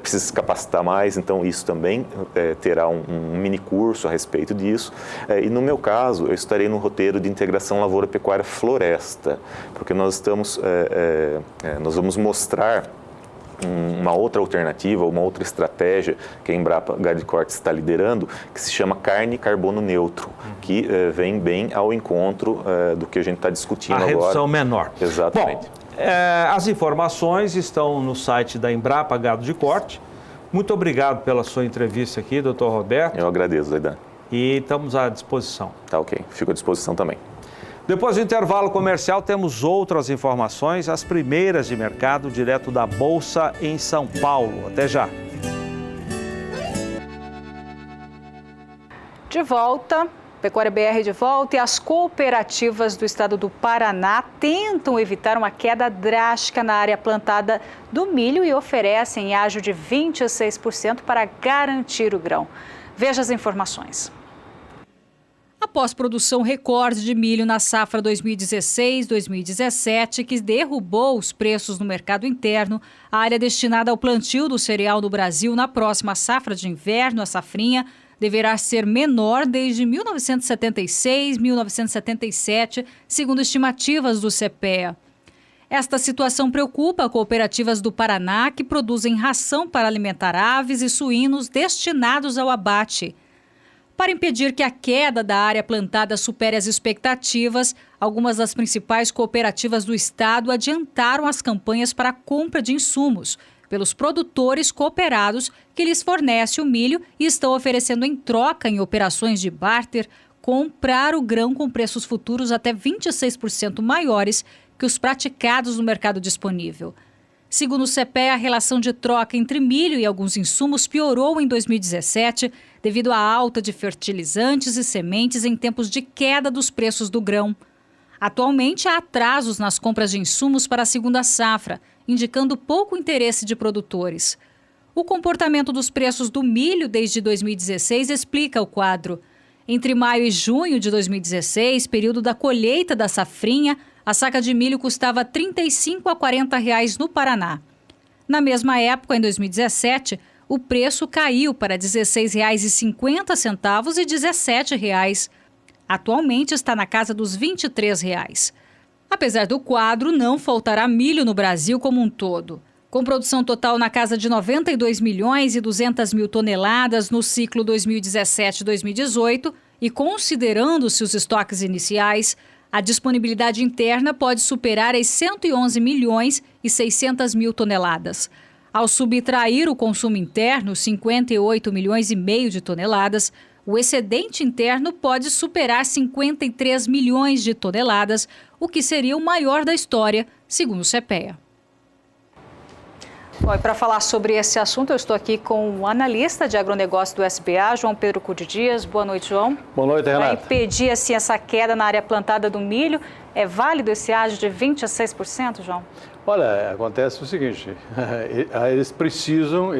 D: precisa se capacitar mais, então isso também terá um mini curso a respeito disso. E no meu caso, eu estarei no roteiro de integração lavoura-pecuária-floresta, porque nós vamos mostrar uma outra alternativa, uma outra estratégia que a Embrapa Gado de Corte está liderando, que se chama carne e carbono neutro, que vem bem ao encontro do que a gente está discutindo agora.
B: A redução menor.
D: Exatamente.
B: Bom, as informações estão no site da Embrapa Gado de Corte. Muito obrigado pela sua entrevista aqui, doutor Roberto.
D: Eu agradeço, Zaidan.
B: E estamos à disposição.
D: Tá ok, fico à disposição também.
B: Depois do intervalo comercial, temos outras informações, as primeiras de mercado, direto da Bolsa em São Paulo. Até já.
A: De volta, Pecuária BR de volta, e as cooperativas do estado do Paraná tentam evitar uma queda drástica na área plantada do milho e oferecem ágio de 26% para garantir o grão. Veja as informações. Após produção recorde de milho na safra 2016-2017, que derrubou os preços no mercado interno, a área destinada ao plantio do cereal no Brasil na próxima safra de inverno, a safrinha, deverá ser menor desde 1976-1977, segundo estimativas do CPEA. Esta situação preocupa cooperativas do Paraná que produzem ração para alimentar aves e suínos destinados ao abate. Para impedir que a queda da área plantada supere as expectativas, algumas das principais cooperativas do estado adiantaram as campanhas para a compra de insumos pelos produtores cooperados que lhes fornecem o milho e estão oferecendo em troca em operações de barter comprar o grão com preços futuros até 26% maiores que os praticados no mercado disponível. Segundo o CPEA, a relação de troca entre milho e alguns insumos piorou em 2017 devido à alta de fertilizantes e sementes em tempos de queda dos preços do grão. Atualmente, há atrasos nas compras de insumos para a segunda safra, indicando pouco interesse de produtores. O comportamento dos preços do milho desde 2016 explica o quadro. Entre maio e junho de 2016, período da colheita da safrinha, a saca de milho custava R$ 35 a R$ 40 no Paraná. Na mesma época, em 2017, o preço caiu para R$ 16,50 e R$ 17. Atualmente está na casa dos R$ 23. Apesar do quadro, não faltará milho no Brasil como um todo. Com produção total na casa de 92 milhões e 200 mil toneladas no ciclo 2017-2018 e considerando-se os estoques iniciais, a disponibilidade interna pode superar as 111 milhões e 600 mil toneladas. Ao subtrair o consumo interno, 58 milhões e meio de toneladas, o excedente interno pode superar 53 milhões de toneladas, o que seria o maior da história, segundo o CPEA. Bom, e para falar sobre esse assunto, eu estou aqui com o analista de agronegócio do SBA, João Pedro Cude Dias. Boa noite, João.
L: Boa noite, Renata.
A: Para impedir assim, essa queda na área plantada do milho, é válido esse ágio de 26%, João?
L: Olha, acontece o seguinte, eles precisam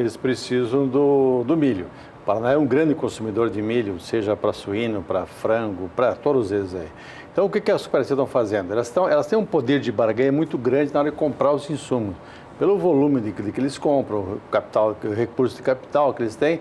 L: do milho. O Paraná é um grande consumidor de milho, seja para suíno, para frango, para todos eles aí. Então, o que as cooperativas estão fazendo? Elas têm um poder de barganha muito grande na hora de comprar os insumos. Pelo volume de que eles compram, o recurso de capital que eles têm.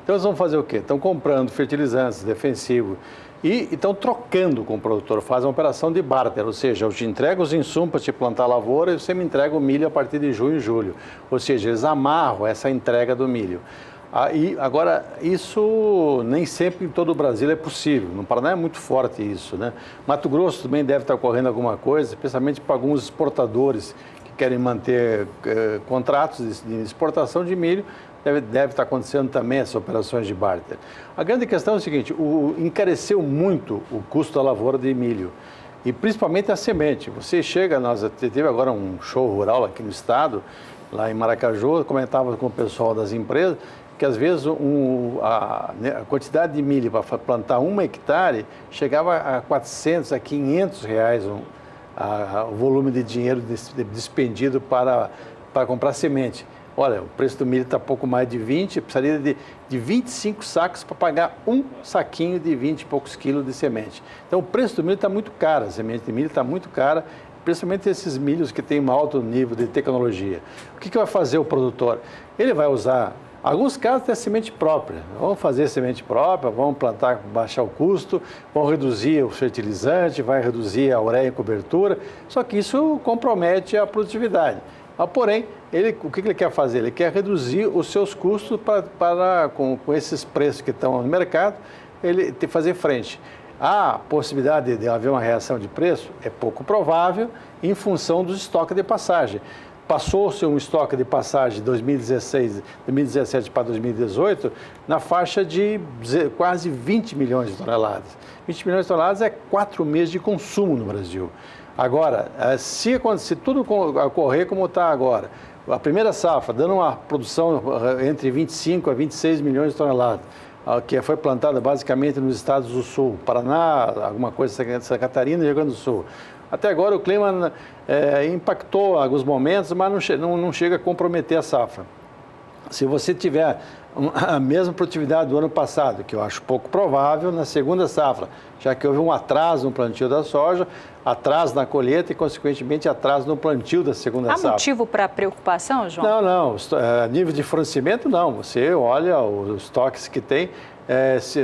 L: Então eles vão fazer o quê? Estão comprando fertilizantes, defensivos, e estão trocando com o produtor, fazem uma operação de barter, ou seja, eu te entrego os insumos para te plantar a lavoura e você me entrega o milho a partir de junho e julho. Ou seja, eles amarram essa entrega do milho. Agora, isso nem sempre em todo o Brasil é possível. No Paraná é muito forte isso, né? Mato Grosso também deve estar ocorrendo alguma coisa, especialmente para alguns exportadores que querem manter contratos de exportação de milho. Deve estar acontecendo também essas operações de barter. A grande questão é o seguinte, encareceu muito o custo da lavoura de milho e principalmente a semente. Você chega, nós teve agora um show rural aqui no estado, lá em Maracaju, eu comentava com o pessoal das empresas, que às vezes a quantidade de milho para plantar 1 hectare chegava a 400, a 500 reais o volume de dinheiro despendido para comprar semente. Olha, o preço do milho está pouco mais de 20, precisaria de 25 sacos para pagar um saquinho de 20 e poucos quilos de semente. Então, o preço do milho está muito caro, a semente de milho está muito cara, principalmente esses milhos que têm um alto nível de tecnologia. O que vai fazer o produtor? Ele vai usar, em alguns casos, até semente própria. Vão fazer semente própria, vão plantar, baixar o custo, vão reduzir o fertilizante, vai reduzir a ureia em cobertura, só que isso compromete a produtividade. Porém, o que ele quer fazer? Ele quer reduzir os seus custos com esses preços que estão no mercado, ele fazer frente. A possibilidade de haver uma reação de preço é pouco provável em função dos estoques de passagem. Passou-se um estoque de passagem de 2017 para 2018 na faixa de quase 20 milhões de toneladas. 20 milhões de toneladas é 4 meses de consumo no Brasil. Agora, se tudo ocorrer como está agora, a primeira safra dando uma produção entre 25 a 26 milhões de toneladas, que foi plantada basicamente nos estados do Sul, Paraná, alguma coisa, Santa Catarina e Rio Grande do Sul. Até agora o clima impactou em alguns momentos, mas não chega a comprometer a safra. Se você tiver a mesma produtividade do ano passado, que eu acho pouco provável, na segunda safra, já que houve um atraso no plantio da soja, atraso na colheita e, consequentemente, atraso no plantio da segunda safra.
A: Há motivo para preocupação, João?
L: Não. Nível de fornecimento, não. Você olha os estoques que tem,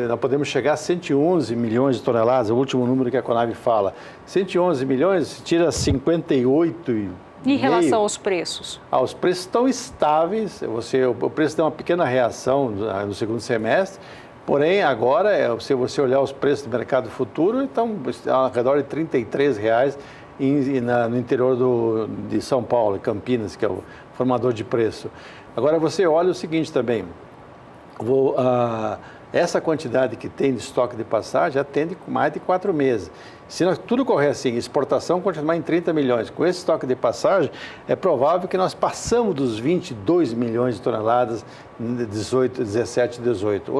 L: nós podemos chegar a 111 milhões de toneladas, é o último número que a Conab fala. 111 milhões, tira 58
A: Em relação aos preços?
L: Os preços estão estáveis, o preço tem uma pequena reação no segundo semestre, porém agora, se você olhar os preços do mercado futuro, estão ao redor de R$ 33,00 no interior de São Paulo, Campinas, que é o formador de preço. Agora você olha o seguinte também, essa quantidade que tem de estoque de passagem atende mais de 4 meses. Se tudo correr assim, exportação continuar em 30 milhões, com esse estoque de passagem, é provável que nós passamos dos 22 milhões de toneladas em 17, 18,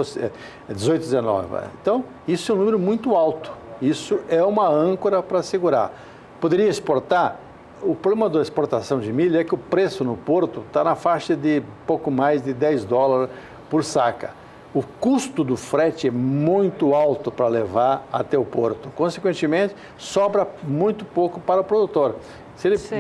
L: 19. Então, isso é um número muito alto. Isso é uma âncora para segurar. Poderia exportar? O problema da exportação de milho é que o preço no porto está na faixa de pouco mais de $10 por saca. O custo do frete é muito alto para levar até o porto. Consequentemente, sobra muito pouco para o produtor.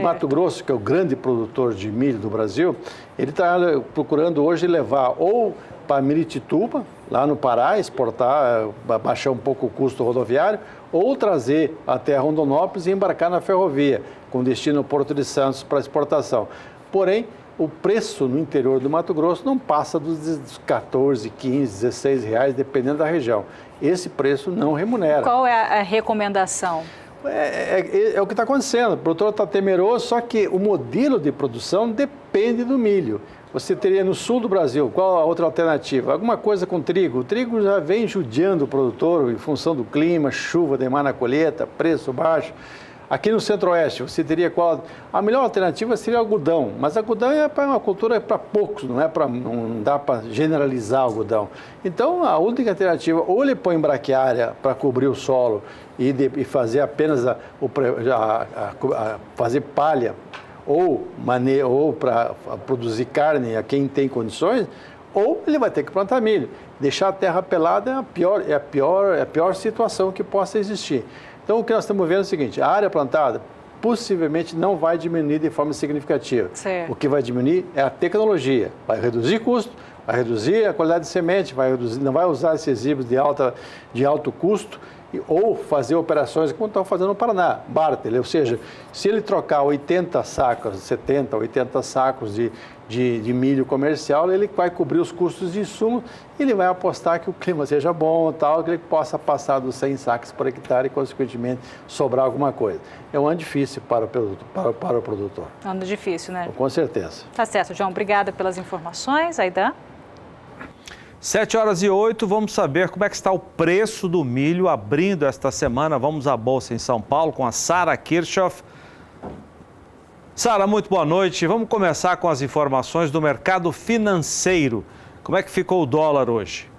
L: Mato Grosso, que é o grande produtor de milho do Brasil, ele está procurando hoje levar ou para Miritituba, lá no Pará, exportar, baixar um pouco o custo rodoviário, ou trazer até Rondonópolis e embarcar na ferrovia, com destino ao Porto de Santos para exportação. Porém, o preço no interior do Mato Grosso não passa dos 14, 15, 16 reais, dependendo da região. Esse preço não remunera.
A: Qual é a recomendação?
L: É o que está acontecendo. O produtor está temeroso, só que o modelo de produção depende do milho. Você teria no sul do Brasil, qual a outra alternativa? Alguma coisa com trigo. O trigo já vem judiando o produtor em função do clima, chuva, demais na colheita, preço baixo. Aqui no Centro-Oeste, você teria qual? A melhor alternativa seria algodão, mas algodão é uma cultura para poucos, não dá para generalizar algodão. Então, a única alternativa, ou ele põe braquiária para cobrir o solo e fazer apenas fazer palha, ou para produzir carne a quem tem condições, ou ele vai ter que plantar milho. Deixar a terra pelada é a pior situação que possa existir. Então, o que nós estamos vendo é o seguinte, a área plantada possivelmente não vai diminuir de forma significativa.
A: Certo.
L: O que vai diminuir é a tecnologia, vai reduzir custo, Vai reduzir a qualidade de semente, não vai usar esses híbridos de alto custo ou fazer operações como estão fazendo no Paraná, barter, ou seja, se ele trocar 80 sacos, 70, 80 sacos de milho comercial, ele vai cobrir os custos de insumo e ele vai apostar que o clima seja bom, tal, que ele possa passar dos 100 sacos por hectare e, consequentemente, sobrar alguma coisa. É um ano difícil para o produtor.
A: Ano difícil, né?
L: Com certeza.
A: Tá certo, João. Obrigada pelas informações. Aidan?
B: 7h08, vamos saber como é que está o preço do milho abrindo esta semana. Vamos à Bolsa em São Paulo com a Sara Kirchhoff. Sara, muito boa noite. Vamos começar com as informações do mercado financeiro. Como é que ficou o dólar hoje?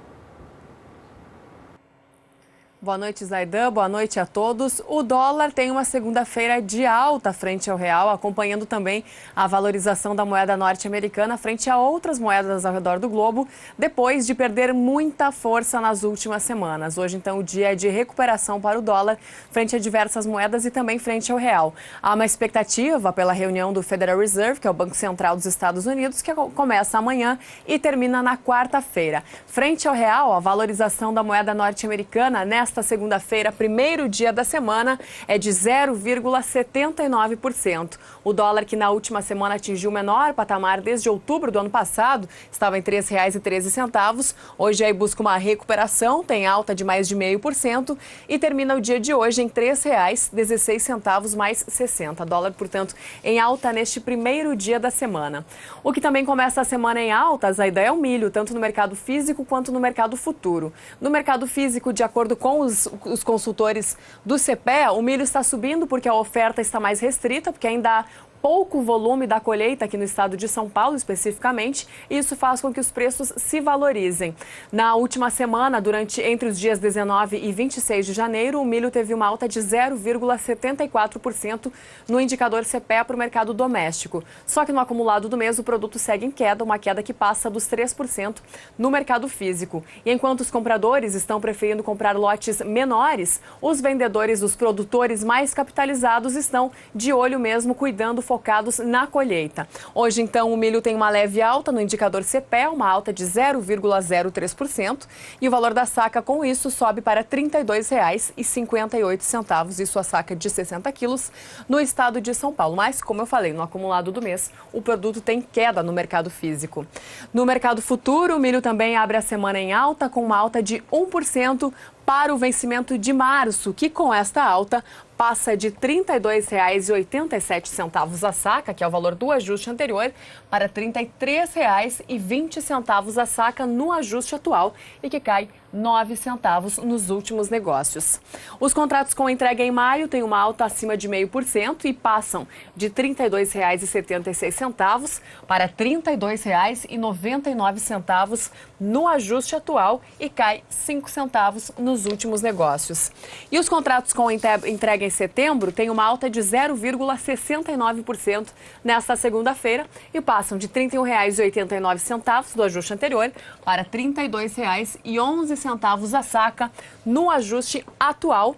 M: Boa noite, Zaidan. Boa noite a todos. O dólar tem uma segunda-feira de alta frente ao real, acompanhando também a valorização da moeda norte-americana frente a outras moedas ao redor do globo, depois de perder muita força nas últimas semanas. Hoje, então, o dia é de recuperação para o dólar frente a diversas moedas e também frente ao real. Há uma expectativa pela reunião do Federal Reserve, que é o Banco Central dos Estados Unidos, que começa amanhã e termina na quarta-feira. Frente ao real, a valorização da moeda norte-americana nesta segunda-feira, primeiro dia da semana, é de 0,79%. O dólar, que na última semana atingiu o menor patamar desde outubro do ano passado, estava em R$ 3,13. Hoje aí busca uma recuperação, tem alta de mais de 0,5% e termina o dia de hoje em R$ 3,16 mais 60. Dólar, portanto, em alta neste primeiro dia da semana. O que também começa a semana em altas, a ideia é o milho, tanto no mercado físico quanto no mercado futuro. No mercado físico, de acordo com os consultores do CPEA, o milho está subindo porque a oferta está mais restrita, porque ainda há pouco volume da colheita aqui no estado de São Paulo, especificamente, e isso faz com que os preços se valorizem. Na última semana, entre os dias 19 e 26 de janeiro, o milho teve uma alta de 0,74% no indicador CPEA para o mercado doméstico. Só que no acumulado do mês, o produto segue em queda, uma queda que passa dos 3% no mercado físico. E enquanto os compradores estão preferindo comprar lotes menores, os vendedores, os produtores mais capitalizados estão de olho mesmo, cuidando, focados na colheita. Hoje, então, o milho tem uma leve alta no indicador CPEA, uma alta de 0,03%, e o valor da saca, com isso, sobe para R$ 32,58, isso a saca de 60 quilos, no estado de São Paulo. Mas, como eu falei, no acumulado do mês, o produto tem queda no mercado físico. No mercado futuro, o milho também abre a semana em alta, com uma alta de 1% para o vencimento de março, que com esta alta passa de R$ 32,87 a saca, que é o valor do ajuste anterior, para R$ 33,20 a saca no ajuste atual e que cai 9 centavos nos últimos negócios. Os contratos com entrega em maio têm uma alta acima de 0,5% e passam de R$ 32,76 para R$ 32,99 no ajuste atual e cai 5 centavos nos últimos negócios. E os contratos com entrega em setembro têm uma alta de 0,69% nesta segunda-feira e passam de R$ 31,89 do ajuste anterior para R$ 32,11 a saca no ajuste atual,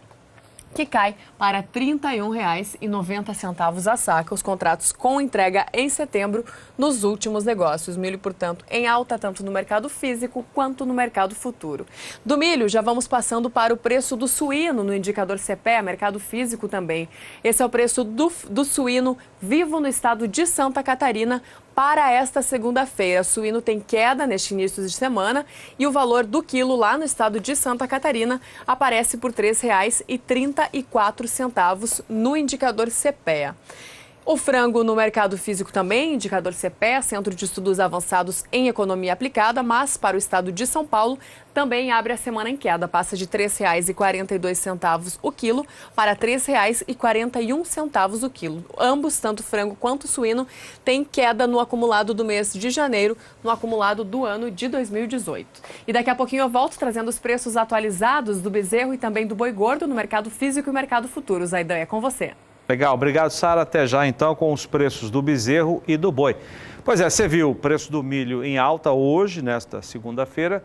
M: que cai para R$ 31,90 a saca, os contratos com entrega em setembro nos últimos negócios. Milho, portanto, em alta tanto no mercado físico quanto no mercado futuro. Do milho, já vamos passando para o preço do suíno no indicador CPEA, mercado físico também. Esse é o preço do suíno vivo no estado de Santa Catarina para esta segunda-feira. O suíno tem queda neste início de semana e o valor do quilo lá no estado de Santa Catarina aparece por R$ 3,34 no indicador CPEA. O frango no mercado físico também, indicador CPEA, Centro de Estudos Avançados em Economia Aplicada, mas para o estado de São Paulo também abre a semana em queda, passa de R$ 3,42 o quilo para R$ 3,41 o quilo. Ambos, tanto frango quanto suíno, têm queda no acumulado do mês de janeiro, no acumulado do ano de 2018. E daqui a pouquinho eu volto trazendo os preços atualizados do bezerro e também do boi gordo no mercado físico e mercado futuro. Zaidan, é com você.
B: Legal, obrigado, Sara. Até já, então, com os preços do bezerro e do boi. Pois é, você viu o preço do milho em alta hoje, nesta segunda-feira.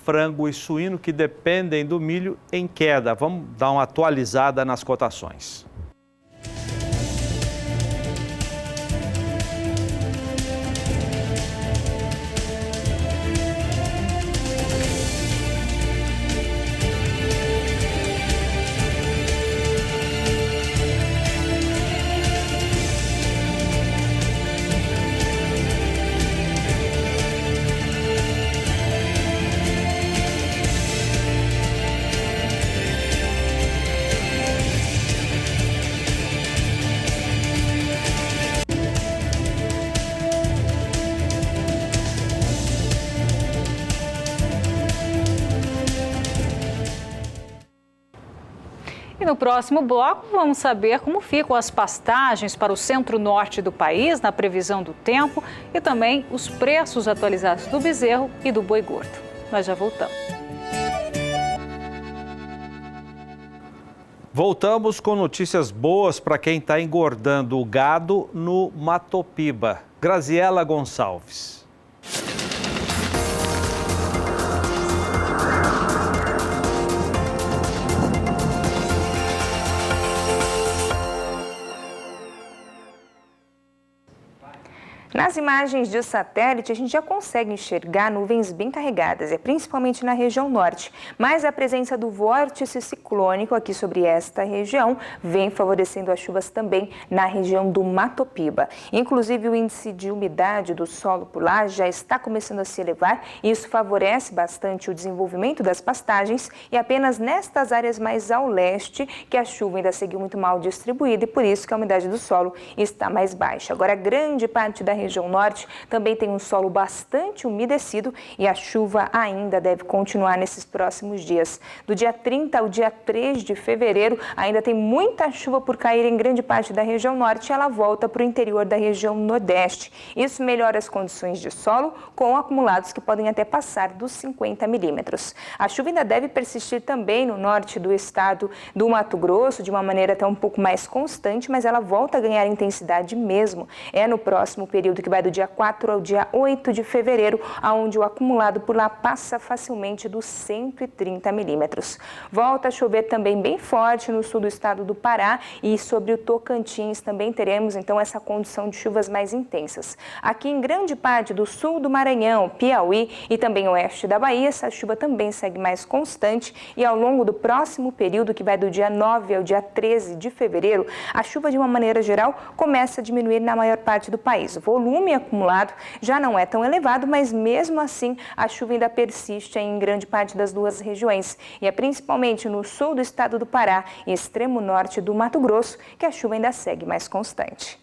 B: Frango e suíno, que dependem do milho, em queda. Vamos dar uma atualizada nas cotações.
A: E no próximo bloco vamos saber como ficam as pastagens para o centro-norte do país na previsão do tempo e também os preços atualizados do bezerro e do boi gordo. Nós já voltamos.
B: Voltamos com notícias boas para quem está engordando o gado no Matopiba. Graziela Gonçalves.
H: Nas imagens de satélite, a gente já consegue enxergar nuvens bem carregadas, principalmente na região norte. Mas a presença do vórtice ciclônico aqui sobre esta região vem favorecendo as chuvas também na região do Matopiba. Inclusive, o índice de umidade do solo por lá já está começando a se elevar e isso favorece bastante o desenvolvimento das pastagens e apenas nestas áreas mais ao leste que a chuva ainda seguiu muito mal distribuída e por isso que a umidade do solo está mais baixa. Agora, grande parte da região norte também tem um solo bastante umedecido e a chuva ainda deve continuar nesses próximos dias. Do dia 30 ao dia 3 de fevereiro, ainda tem muita chuva por cair em grande parte da região norte e ela volta para o interior da região nordeste. Isso melhora as condições de solo, com acumulados que podem até passar dos 50 milímetros. A chuva ainda deve persistir também no norte do estado do Mato Grosso, de uma maneira até um pouco mais constante, mas ela volta a ganhar intensidade mesmo. É no próximo período que vai do dia 4 ao dia 8 de fevereiro, onde o acumulado por lá passa facilmente dos 130 milímetros. Volta a chover também bem forte no sul do estado do Pará e sobre o Tocantins também teremos então essa condição de chuvas mais intensas. Aqui em grande parte do sul do Maranhão, Piauí e também oeste da Bahia, essa chuva também segue mais constante e ao longo do próximo período, que vai do dia 9 ao dia 13 de fevereiro, a chuva de uma maneira geral começa a diminuir na maior parte do país. O volume acumulado já não é tão elevado, mas mesmo assim a chuva ainda persiste em grande parte das duas regiões. E é principalmente no sul do estado do Pará e extremo norte do Mato Grosso que a chuva ainda segue mais constante.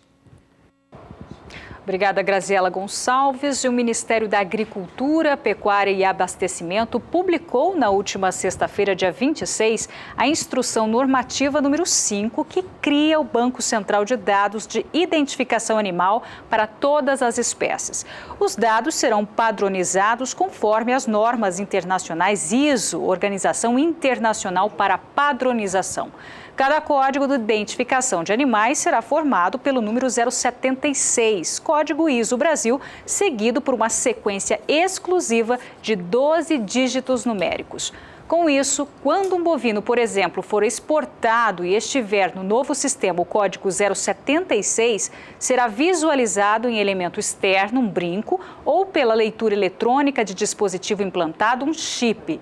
A: Obrigada, Graziela Gonçalves. O Ministério da Agricultura, Pecuária e Abastecimento publicou na última sexta-feira, dia 26, a Instrução Normativa número 5, que cria o Banco Central de Dados de Identificação Animal para todas as espécies. Os dados serão padronizados conforme as normas internacionais ISO, Organização Internacional para a Padronização. Cada código de identificação de animais será formado pelo número 076, código ISO Brasil, seguido por uma sequência exclusiva de 12 dígitos numéricos. Com isso, quando um bovino, por exemplo, for exportado e estiver no novo sistema, o código 076, será visualizado em elemento externo, um brinco, ou pela leitura eletrônica de dispositivo implantado, um chip.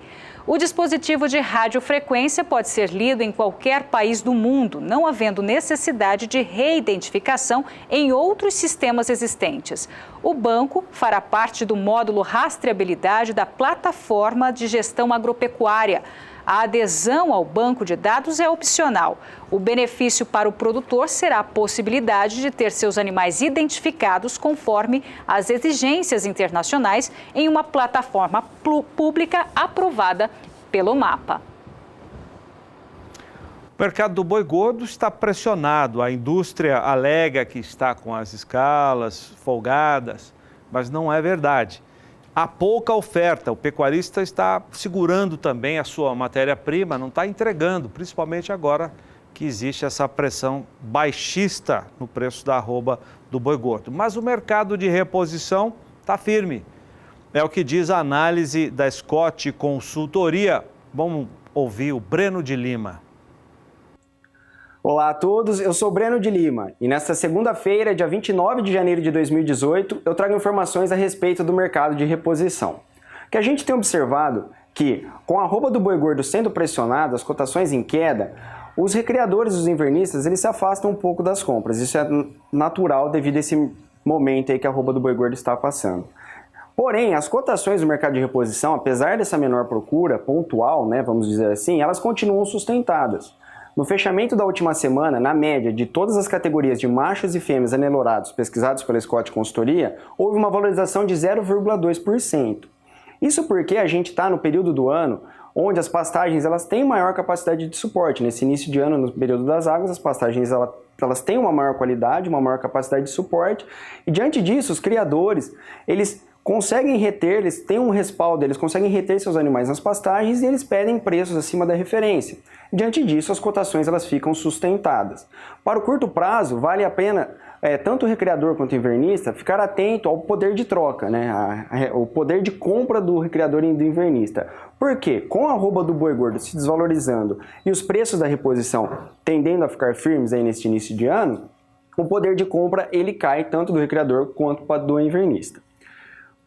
A: O dispositivo de radiofrequência pode ser lido em qualquer país do mundo, não havendo necessidade de reidentificação em outros sistemas existentes. O banco fará parte do módulo Rastreabilidade da Plataforma de Gestão Agropecuária. A adesão ao banco de dados é opcional. O benefício para o produtor será a possibilidade de ter seus animais identificados conforme as exigências internacionais em uma plataforma pública aprovada pelo MAPA.
B: O mercado do boi gordo está pressionado. A indústria alega que está com as escalas folgadas, mas não é verdade. Há pouca oferta, o pecuarista está segurando também a sua matéria-prima, não está entregando, principalmente agora que existe essa pressão baixista no preço da arroba do boi gordo. Mas o mercado de reposição está firme. É o que diz a análise da Scott Consultoria. Vamos ouvir o Breno de Lima.
N: Olá a todos, eu sou Breno de Lima e nesta segunda-feira, dia 29 de janeiro de 2018, eu trago informações a respeito do mercado de reposição. O que a gente tem observado que, com a arroba do boi gordo sendo pressionada, as cotações em queda, os recriadores, os invernistas, eles se afastam um pouco das compras. Isso é natural devido a esse momento aí que a arroba do boi gordo está passando. Porém, as cotações do mercado de reposição, apesar dessa menor procura pontual, né, vamos dizer assim, elas continuam sustentadas. No fechamento da última semana, na média de todas as categorias de machos e fêmeas anelorados pesquisados pela Scott Consultoria, houve uma valorização de 0,2%. Isso porque a gente está no período do ano onde as pastagens elas têm maior capacidade de suporte. Nesse início de ano, no período das águas, as pastagens elas têm uma maior qualidade, uma maior capacidade de suporte, e diante disso, os criadores, eles conseguem reter, eles têm um respaldo, eles conseguem reter seus animais nas pastagens e eles pedem preços acima da referência. Diante disso, as cotações elas ficam sustentadas. Para o curto prazo, vale a pena tanto o recriador quanto o invernista ficar atento ao poder de troca, né? O poder de compra do recriador e do invernista. Porque com a arroba do boi gordo se desvalorizando e os preços da reposição tendendo a ficar firmes aí neste início de ano, o poder de compra ele cai tanto do recriador quanto do invernista.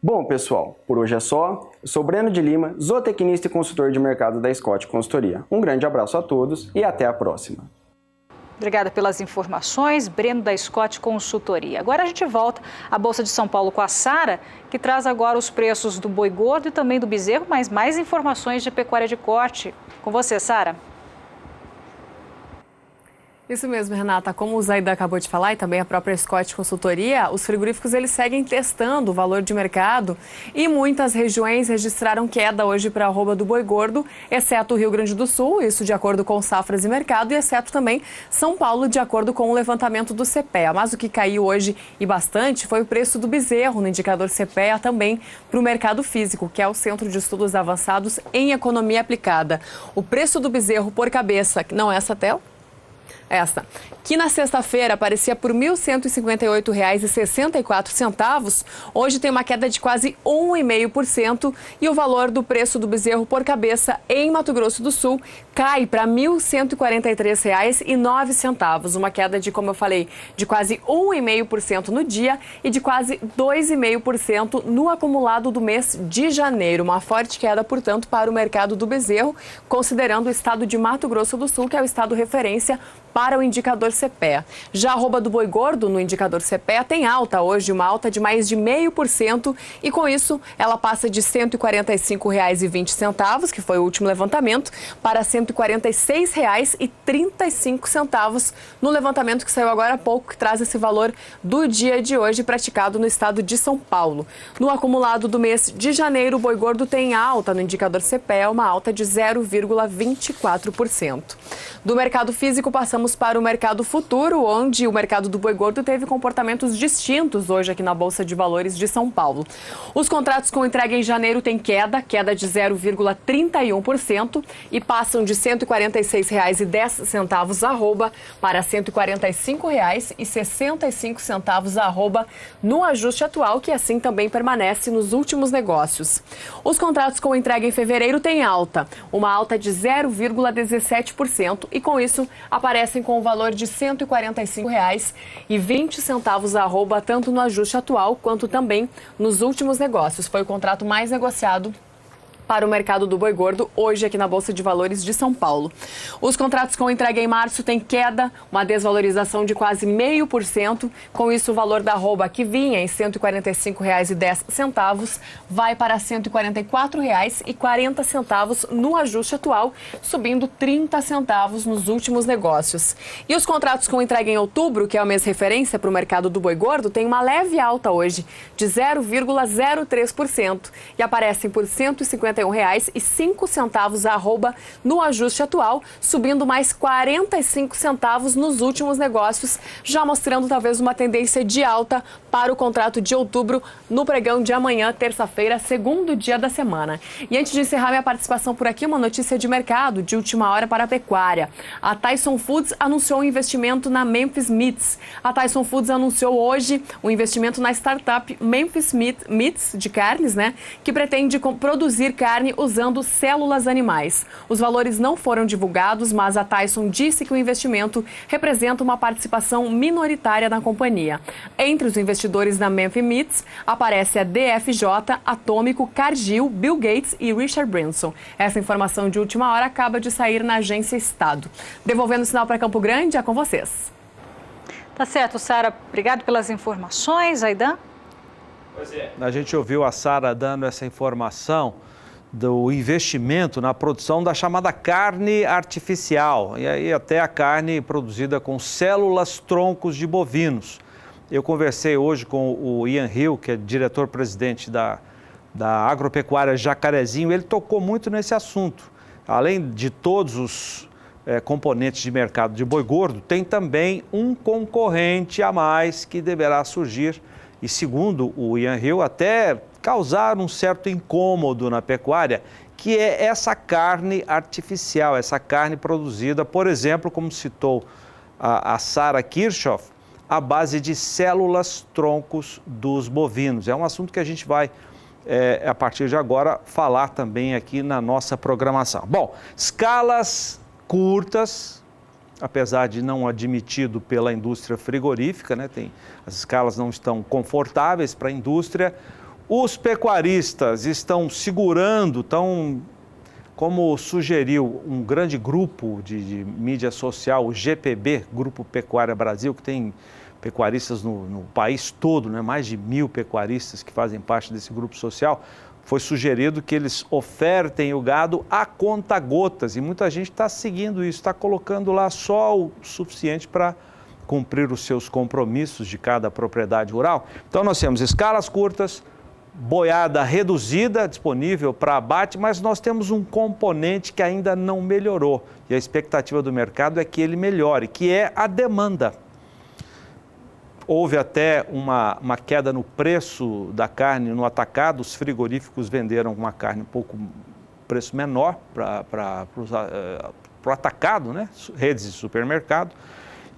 N: Bom, pessoal, por hoje é só. Eu sou Breno de Lima, zootecnista e consultor de mercado da Scott Consultoria. Um grande abraço a todos e até a próxima.
A: Obrigada pelas informações, Breno da Scott Consultoria. Agora a gente volta à Bolsa de São Paulo com a Sara, que traz agora os preços do boi gordo e também do bezerro, mas mais informações de pecuária de corte. Com você, Sara.
M: Isso mesmo, Renata. Como o Zaidan acabou de falar e também a própria Scott Consultoria, os frigoríficos eles seguem testando o valor de mercado e muitas regiões registraram queda hoje para a arroba do boi gordo, exceto o Rio Grande do Sul, isso de acordo com Safras e Mercado, e exceto também São Paulo, de acordo com o levantamento do CPEA. Mas o que caiu hoje e bastante foi o preço do bezerro no indicador CPEA também para o mercado físico, que é o Centro de Estudos Avançados em Economia Aplicada. O preço do bezerro por cabeça, não é essa tela? Esta, que na sexta-feira aparecia por R$ 1.158,64, hoje tem uma queda de quase 1,5% e o valor do preço do bezerro por cabeça em Mato Grosso do Sul cai para R$ 1.143,09, uma queda de, como eu falei, de quase 1,5% no dia e de quase 2,5% no acumulado do mês de janeiro. Uma forte queda, portanto, para o mercado do bezerro, considerando o estado de Mato Grosso do Sul, que é o estado referência para o indicador CPEA. Já a arroba do boi gordo no indicador CPEA tem alta hoje, uma alta de mais de 0,5%, e com isso ela passa de R$ 145,20, que foi o último levantamento, para R$ 146,35 no levantamento que saiu agora há pouco, que traz esse valor do dia de hoje praticado no estado de São Paulo. No acumulado do mês de janeiro, o boi gordo tem alta no indicador CPEA, uma alta de 0,24%. Do mercado físico, passamos para o mercado futuro, onde o mercado do boi gordo teve comportamentos distintos hoje aqui na Bolsa de Valores de São Paulo. Os contratos com entrega em janeiro têm queda de 0,31% e passam de R$ 146,10 arroba para R$ 145,65 arroba no ajuste atual, que assim também permanece nos últimos negócios. Os contratos com entrega em fevereiro têm alta, uma alta de 0,17%, e com isso aparecem com o valor de R$ 145,20 arroba, tanto no ajuste atual quanto também nos últimos negócios. Foi o contrato mais negociado para o mercado do boi gordo hoje aqui na Bolsa de Valores de São Paulo. Os contratos com entrega em março têm queda, uma desvalorização de quase 0,5%. Com isso, o valor da arroba, que vinha em R$ 145,10, vai para R$ 144,40 no ajuste atual, subindo 30 centavos nos últimos negócios. E os contratos com entrega em outubro, que é o mês referência para o mercado do boi gordo, tem uma leve alta hoje de 0,03% e aparecem por R$ 151,05 arroba no ajuste atual, subindo mais 45 centavos nos últimos negócios, já mostrando talvez uma tendência de alta para o contrato de outubro no pregão de amanhã, terça-feira, segundo dia da semana. E antes de encerrar minha participação por aqui, uma notícia de mercado de última hora para a pecuária. A Tyson Foods anunciou um investimento na Memphis Meats. A Tyson Foods anunciou hoje um investimento na startup Memphis Meats de carnes, que pretende produzir carne usando células animais. Os valores não foram divulgados, mas a Tyson disse que o investimento representa uma participação minoritária na companhia. Entre os investidores da Memphis Meats aparece a DFJ, Atômico, Cargill, Bill Gates e Richard Branson. Essa informação de última hora acaba de sair na agência Estado. Devolvendo o sinal para Campo Grande, é com vocês.
A: Tá certo, Sara. Obrigado pelas informações. Zaidan?
B: Pois é. A gente ouviu a Sara dando essa informação do investimento na produção da chamada carne artificial, e aí até a carne produzida com células troncos de bovinos. Eu conversei hoje com o Ian Hill, que é diretor-presidente da Agropecuária Jacarezinho, ele tocou muito nesse assunto. além de todos os componentes de mercado de boi gordo, tem também um concorrente a mais que deverá surgir e, segundo o Ian Hill, até causar um certo incômodo na pecuária, que é essa carne artificial, essa carne produzida, por exemplo, como citou a Sarah Kirchhoff, à base de células troncos dos bovinos. É um assunto que a gente vai, a partir de agora, falar também aqui na nossa programação. Bom, escalas curtas, apesar de não admitido pela indústria frigorífica, né? As escalas não estão confortáveis para a indústria. Os pecuaristas estão segurando, como sugeriu um grande grupo de mídia social, o GPB, Grupo Pecuária Brasil, que tem pecuaristas no país todo, né? Mais de 1.000 pecuaristas que fazem parte desse grupo social. Foi sugerido que eles ofertem o gado a conta-gotas e muita gente está seguindo isso, está colocando lá só o suficiente para cumprir os seus compromissos de cada propriedade rural. Então nós temos escalas curtas, boiada reduzida disponível para abate, mas nós temos um componente que ainda não melhorou e a expectativa do mercado é que ele melhore, que é a demanda. Houve até uma queda no preço da carne no atacado, os frigoríficos venderam uma carne preço menor para o atacado, né? Redes de supermercado,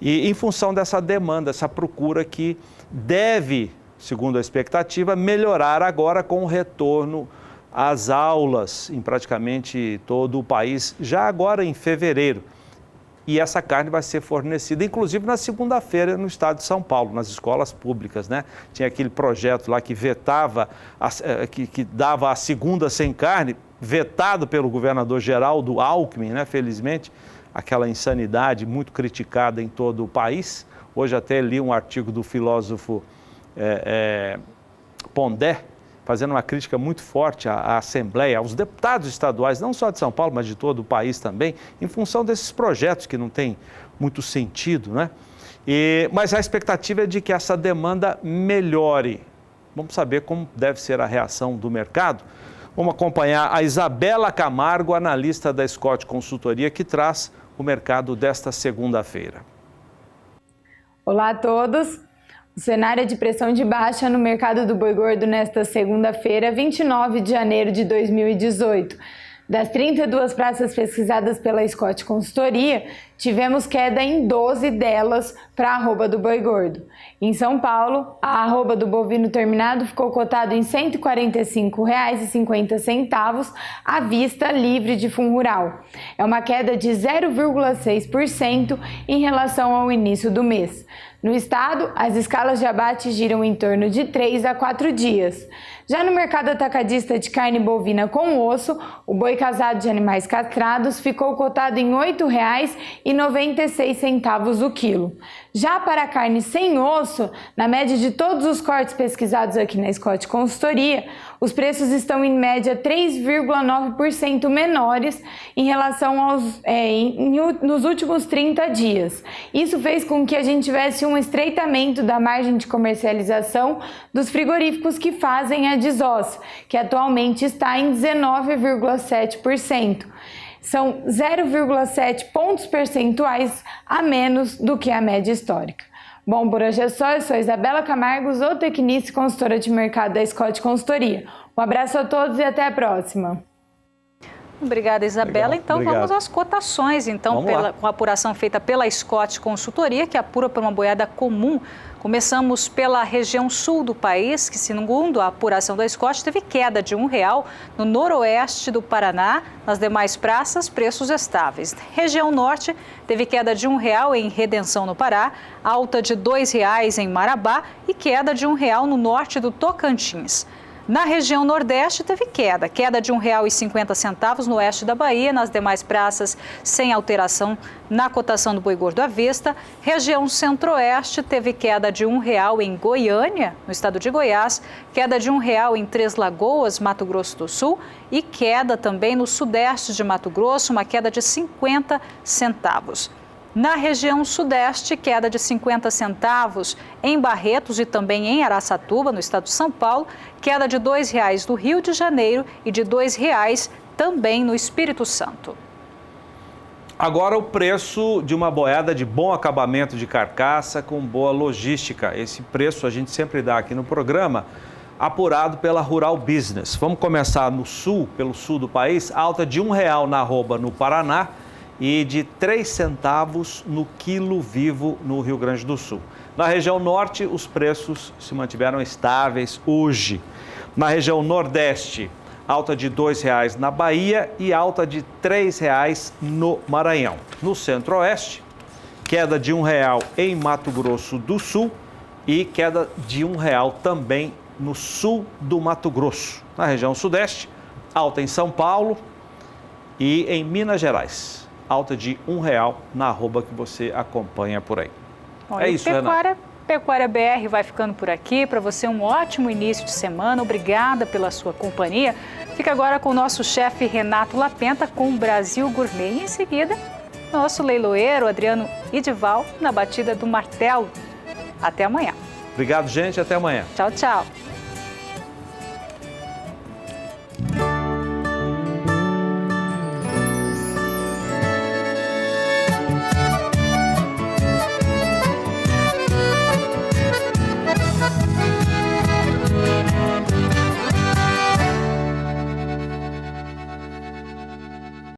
B: e em função dessa demanda, essa procura que deve, segundo a expectativa, melhorar agora com o retorno às aulas em praticamente todo o país, já agora em fevereiro. E essa carne vai ser fornecida, inclusive, na segunda-feira no estado de São Paulo, nas escolas públicas, né? Tinha aquele projeto lá que vetava, que dava a segunda sem carne, vetado pelo governador Geraldo Alckmin, né? Felizmente, aquela insanidade muito criticada em todo o país. Hoje até li um artigo do filósofo Pondé, fazendo uma crítica muito forte à Assembleia, aos deputados estaduais, não só de São Paulo, mas de todo o país também, em função desses projetos que não têm muito sentido, né? Mas a expectativa é de que essa demanda melhore. Vamos saber como deve ser a reação do mercado. Vamos acompanhar a Isabela Camargo, analista da Scott Consultoria, que traz o mercado desta segunda-feira.
O: Olá a todos. O cenário é de pressão de baixa no mercado do boi gordo nesta segunda-feira, 29 de janeiro de 2018. Das 32 praças pesquisadas pela Scott Consultoria, tivemos queda em 12 delas para a arroba do boi gordo. Em São Paulo, a arroba do bovino terminado ficou cotado em R$ 145,50 à vista livre de fundo rural. É uma queda de 0,6% em relação ao início do mês. No estado, as escalas de abate giram em torno de 3 a 4 dias. Já no mercado atacadista de carne bovina com osso, o boi casado de animais castrados ficou cotado em R$ 8,96 o quilo. Já para a carne sem osso, na média de todos os cortes pesquisados aqui na Scott Consultoria, os preços estão em média 3,9% menores em relação nos últimos 30 dias. Isso fez com que a gente tivesse um estreitamento da margem de comercialização dos frigoríficos que fazem a desossa, que atualmente está em 19,7%. São 0,7 pontos percentuais a menos do que a média histórica. Bom, por hoje é só. Eu sou Isabela Camargo, zootecnista e consultora de mercado da Scott Consultoria. Um abraço a todos e até a próxima.
A: Obrigada, Isabela.
B: Legal,
A: então
B: obrigado.
A: Vamos às cotações, então, com a apuração feita pela Scott Consultoria, que apura por uma boiada comum. Começamos pela região sul do país, que, segundo a apuração da Scott, teve queda de R$1 no noroeste do Paraná. Nas demais praças, preços estáveis. Região norte teve queda de R$1 em Redenção, no Pará, alta de R$2 em Marabá e queda de R$1 no norte do Tocantins. Na região nordeste teve queda de R$1,50 no oeste da Bahia, nas demais praças sem alteração na cotação do boi gordo à vista. Região centro-oeste teve queda de R$1 em Goiânia, no estado de Goiás, queda de R$1 em Três Lagoas, Mato Grosso do Sul e queda também no sudeste de Mato Grosso, uma queda de 50 centavos. Na região sudeste, queda de 50 centavos em Barretos e também em Araçatuba, no estado de São Paulo, queda de R$2 do Rio de Janeiro e de R$2 também no Espírito Santo.
B: Agora o preço de uma boiada de bom acabamento de carcaça com boa logística. Esse preço a gente sempre dá aqui no programa, apurado pela Rural Business. Vamos começar no sul, pelo sul do país, alta de R$1 na arroba no Paraná e de 3 centavos no quilo vivo no Rio Grande do Sul. Na região norte, os preços se mantiveram estáveis hoje. Na região nordeste, alta de R$2 na Bahia e alta de R$3 no Maranhão. No centro-oeste, queda de R$1 em Mato Grosso do Sul e queda de R$1 também no sul do Mato Grosso. Na região sudeste, alta em São Paulo e em Minas Gerais. Alta de R$1 na arroba que você acompanha por aí.
A: Bom,
B: é isso, Renata.
A: Pecuária BR vai ficando por aqui. Para você, um ótimo início de semana. Obrigada pela sua companhia. Fica agora com o nosso chefe Renato Lapenta com o Brasil Gourmet. E em seguida, nosso leiloeiro Adriano Idival na batida do martelo. Até amanhã.
B: Obrigado, gente. Até amanhã.
A: Tchau, tchau.